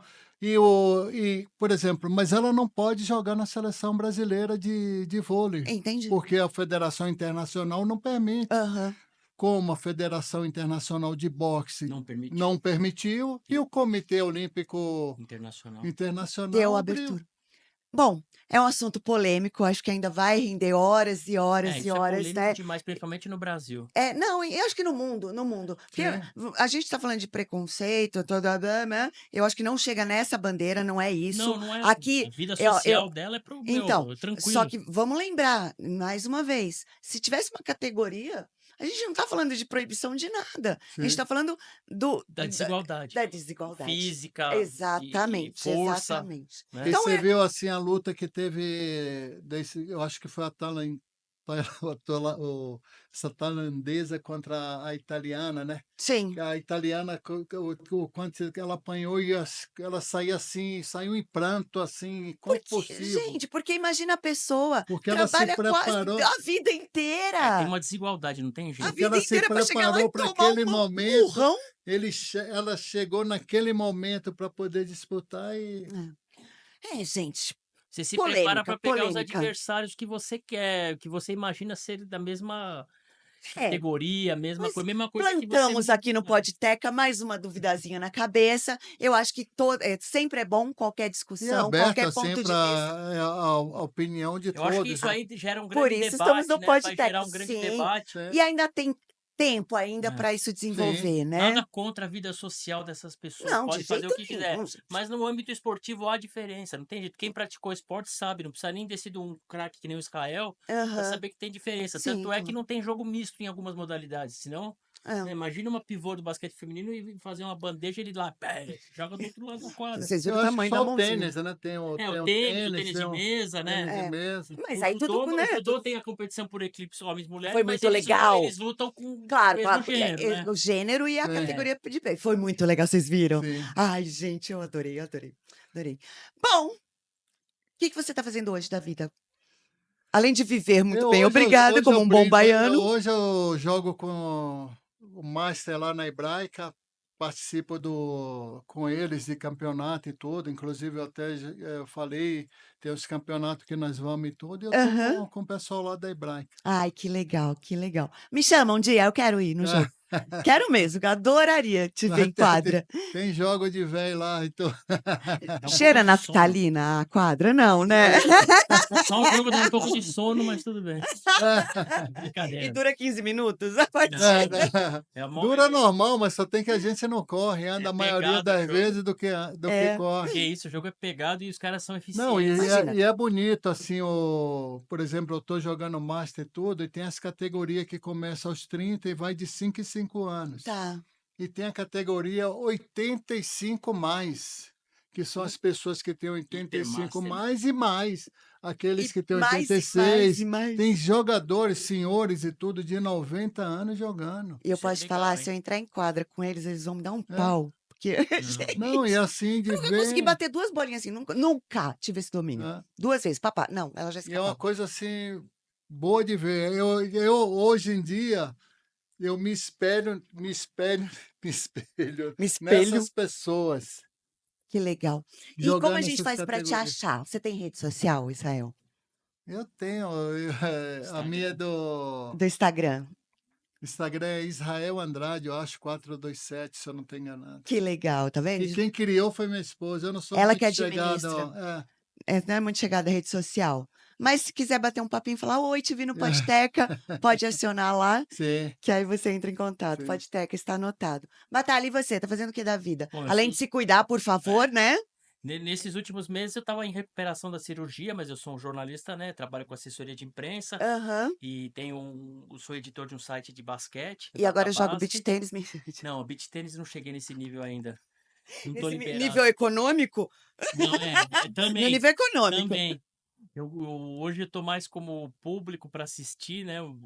Por exemplo, mas ela não pode jogar na seleção brasileira de vôlei, Entendi. porque a Federação Internacional não permite. Aham. Como a Federação Internacional de Boxe Não permite. não permitiu, e o Comitê Olímpico Internacional. Deu Internacional abriu. abertura. Bom, é um assunto polêmico, acho que ainda vai render horas e horas e Isso é horas, polêmico né? demais, principalmente no Brasil. Não, eu acho que no mundo. Porque Sim. a gente está falando de preconceito, né? Eu acho que não chega nessa bandeira, não é isso. Não é. Aqui, A vida eu- social dela é então, só tranquilo. que vamos lembrar, mais uma vez, se tivesse uma categoria, a gente não está falando de proibição de nada. A gente Sim. está falando Da desigualdade. da desigualdade. Física Exatamente, e força. exatamente. Né? E Então você é. viu assim a luta que teve, eu acho que foi essa tailandesa contra a italiana, né? Sim. A italiana, quanto ela apanhou e ela saía assim, saiu em pranto, assim, compulsivo. Gente, porque imagina a pessoa Porque ela se trabalha quase preparou, a vida Tem inteira. uma desigualdade, não tem A jeito. porque ela vida se inteira para chegar lá e preparou para tomar aquele um momento. burrão. Ela chegou naquele momento para poder disputar e Gente, Você se prepara polêmica, para pegar os polêmica. adversários que você quer, que você imagina ser da mesma É, categoria, mesma mas coisa, mesma coisa que você. plantamos aqui no Podteca mais uma duvidazinha na cabeça. Eu acho que sempre é bom qualquer é discussão, aberto qualquer assim ponto de para vista. a opinião de Eu acho que todos, isso né? aí gera um Por grande isso estamos debate, no né? Vai Podteca. gerar um grande Sim. debate. É. E ainda tem tempo ainda É. para isso Sim. desenvolver, né? Nada contra a vida social dessas pessoas, Não, de pode fazer jeito o que quiser. nenhum, gente. Mas no âmbito esportivo há diferença, não tem jeito. Quem praticou esporte sabe, não precisa nem ter sido um craque que nem o Israel para Aham. saber que tem diferença. Sim, Tanto é que claro. não tem jogo misto em algumas modalidades, senão, É. né, imagina uma pivô do basquete feminino e fazer uma bandeja e ele lá, pé, joga do outro lado da quadra. Vocês viram Eu o acho que tamanho da só o mãozinha. tênis, né? Tem o, É, tem o o tênis tênis, de tem o mesa, né? tênis de É. mesa. Mas O aí tudo, judô, né? o judô Tudo tem a competição por equipes homens e mulheres, foi mas muito legal. eles lutam com o Claro, mesmo gênero, né? o gênero e a Sim, É. categoria de peso. Foi muito legal, vocês viram? sim. Ai, gente, eu adorei, adorei, adorei. Bom, o que você está fazendo hoje da vida? Além de viver muito bem, obrigada, como um bom baiano. Hoje eu jogo com o Master lá na Hebraica, participo com eles de campeonato e tudo, inclusive eu até eu falei, tem os campeonatos que nós vamos e tudo, e eu tô Aham. com o pessoal lá da Hebraica. Ai, que legal, que legal. Me chama um dia, eu quero ir no jogo. Quero mesmo, adoraria te ver em quadra. Tem jogo de velho lá, então. Dá um pouco Cheira de sono. naftalina a quadra? Não, né? Só o jogo dá um pouco de sono, mas tudo bem. E Brincadeira. dura 15 minutos a Não, partida. é mó- Dura normal, mas só tem que a gente não corre, anda É a maioria pegado o das jogo. vezes do que É. Que corre. isso, o jogo é pegado e os caras são Não, eficientes. Imagina. e é bonito, assim, por exemplo, eu estou jogando Master e tudo, e tem as categorias que começam aos 30 e vai de 5 em 5 anos. Tá. E tem a categoria 85 mais, que são as pessoas que têm 85 Hipermaster, né? mais e mais. Aqueles E que têm mais, e mais, 86. e mais. Tem jogadores, senhores e tudo, de 90 anos jogando. E eu Isso é posso te legal, falar, hein? se eu entrar em quadra com eles, eles vão me dar um É. pau. Porque, Não, e gente, assim de eu nunca consegui ver. bater duas bolinhas assim. Nunca tive esse domínio. É. 2 vezes. Papá, não, ela já E é uma escapava. coisa assim boa de ver. Eu hoje em dia eu me espelho Me espelho. nessas pessoas Que legal. E como a jogando gente essas faz para te categorias. achar? Você tem rede social, Israel? Eu tenho, a minha é do Do Instagram. Instagram é Israel Andrade, eu acho 427, se eu não estou enganado. Que legal, tá vendo? E quem criou foi minha esposa. Eu não sou Ela muito que chegado. administra. Não é muito chegada à rede social. Mas se quiser bater um papinho e falar, oi, te vi no Podteca, pode acionar lá, Sim, que aí você entra em contato. sim. Podteca está anotado. Batalha, e você? Tá fazendo o que da vida? Bom, eu Além sou- de se cuidar, por favor, né? Nesses últimos meses eu estava em recuperação da cirurgia, mas eu sou um jornalista, né? Trabalho com assessoria de imprensa Aham. e sou editor de um site de basquete. E agora eu jogo Databasket. beach tênis. Não, beach tênis não cheguei nesse nível ainda. Não tô Nesse liberado. nível econômico? Não, No também. nível econômico. Também. Hoje eu tô mais como público para assistir, né, o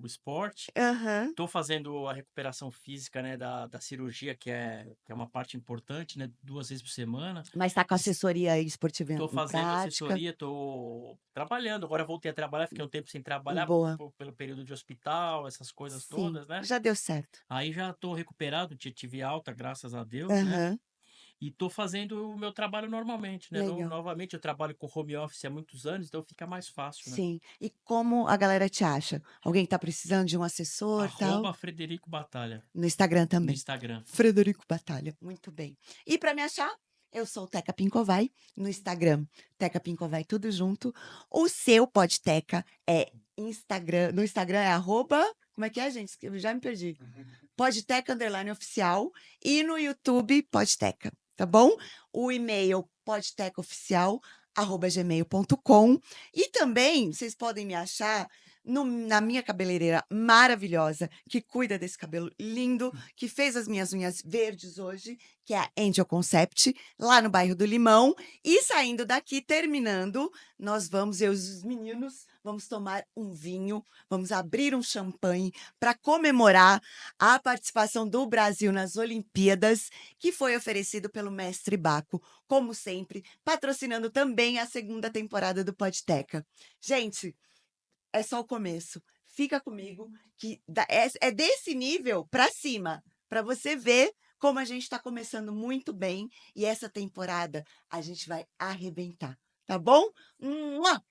esporte. Aham. Tô fazendo a recuperação física, né, da cirurgia, que é uma parte importante, né, 2 vezes por semana. Mas tá com assessoria esportiva Tô em fazendo prática. assessoria, tô trabalhando. Agora voltei a trabalhar, fiquei um tempo sem trabalhar Boa. pelo período de hospital, essas coisas Sim, todas, né? já deu certo. Aí já tô recuperado, tive alta, graças a Deus, né? Aham. E tô fazendo o meu trabalho normalmente, né? Legal. Novamente, eu trabalho com home office há muitos anos, então fica mais fácil, né? Sim. E como a galera te acha? Alguém que tá precisando de um assessor e tal? Frederico Batalha, No Instagram no também. Instagram. Frederico Batalha. Muito bem. E para me achar, eu sou Teca Pincovai, no Instagram, Teca Pincovai, tudo junto. O seu Podteca é Instagram, no Instagram é @, como é que é, gente? Eu já me perdi. Podteca _oficial e no YouTube Podteca, tá bom? O e-mail podtecaoficial@gmail.com e também vocês podem me achar na minha cabeleireira maravilhosa, que cuida desse cabelo lindo, que fez as minhas unhas verdes hoje, que é a Angel Concept, lá no bairro do Limão. E saindo daqui, terminando, nós vamos, eu e os meninos, vamos tomar um vinho, vamos abrir um champanhe para comemorar a participação do Brasil nas Olimpíadas, que foi oferecido pelo Mestre Baco, como sempre, patrocinando também a 2ª temporada do Podteca. Gente, é só o começo. Fica comigo, que é desse nível para cima, para você ver como a gente está começando muito bem e essa temporada a gente vai arrebentar, tá bom?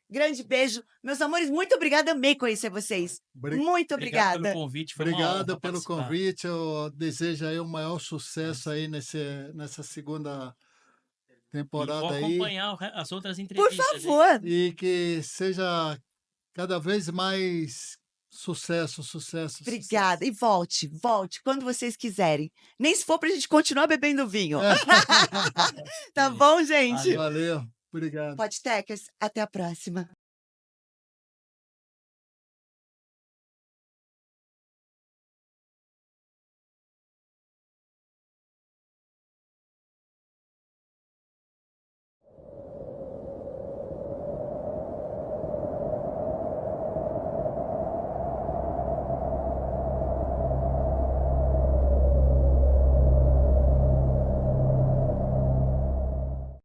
Grande beijo. Meus amores, muito obrigada, amei conhecer vocês. Muito Obrigado obrigada. pelo convite, foi uma Obrigado honra pelo participar. convite. Eu desejo aí o maior sucesso aí nessa segunda E vou temporada aí. acompanhar as outras Por entrevistas, hein? favor. E que seja cada vez mais Sucesso, sucesso, sucesso. Obrigada. E volte, volte quando vocês quiserem. Nem se for pra gente continuar bebendo vinho. Tá bom, gente? Valeu. Valeu, obrigado. Podtecas, até a próxima.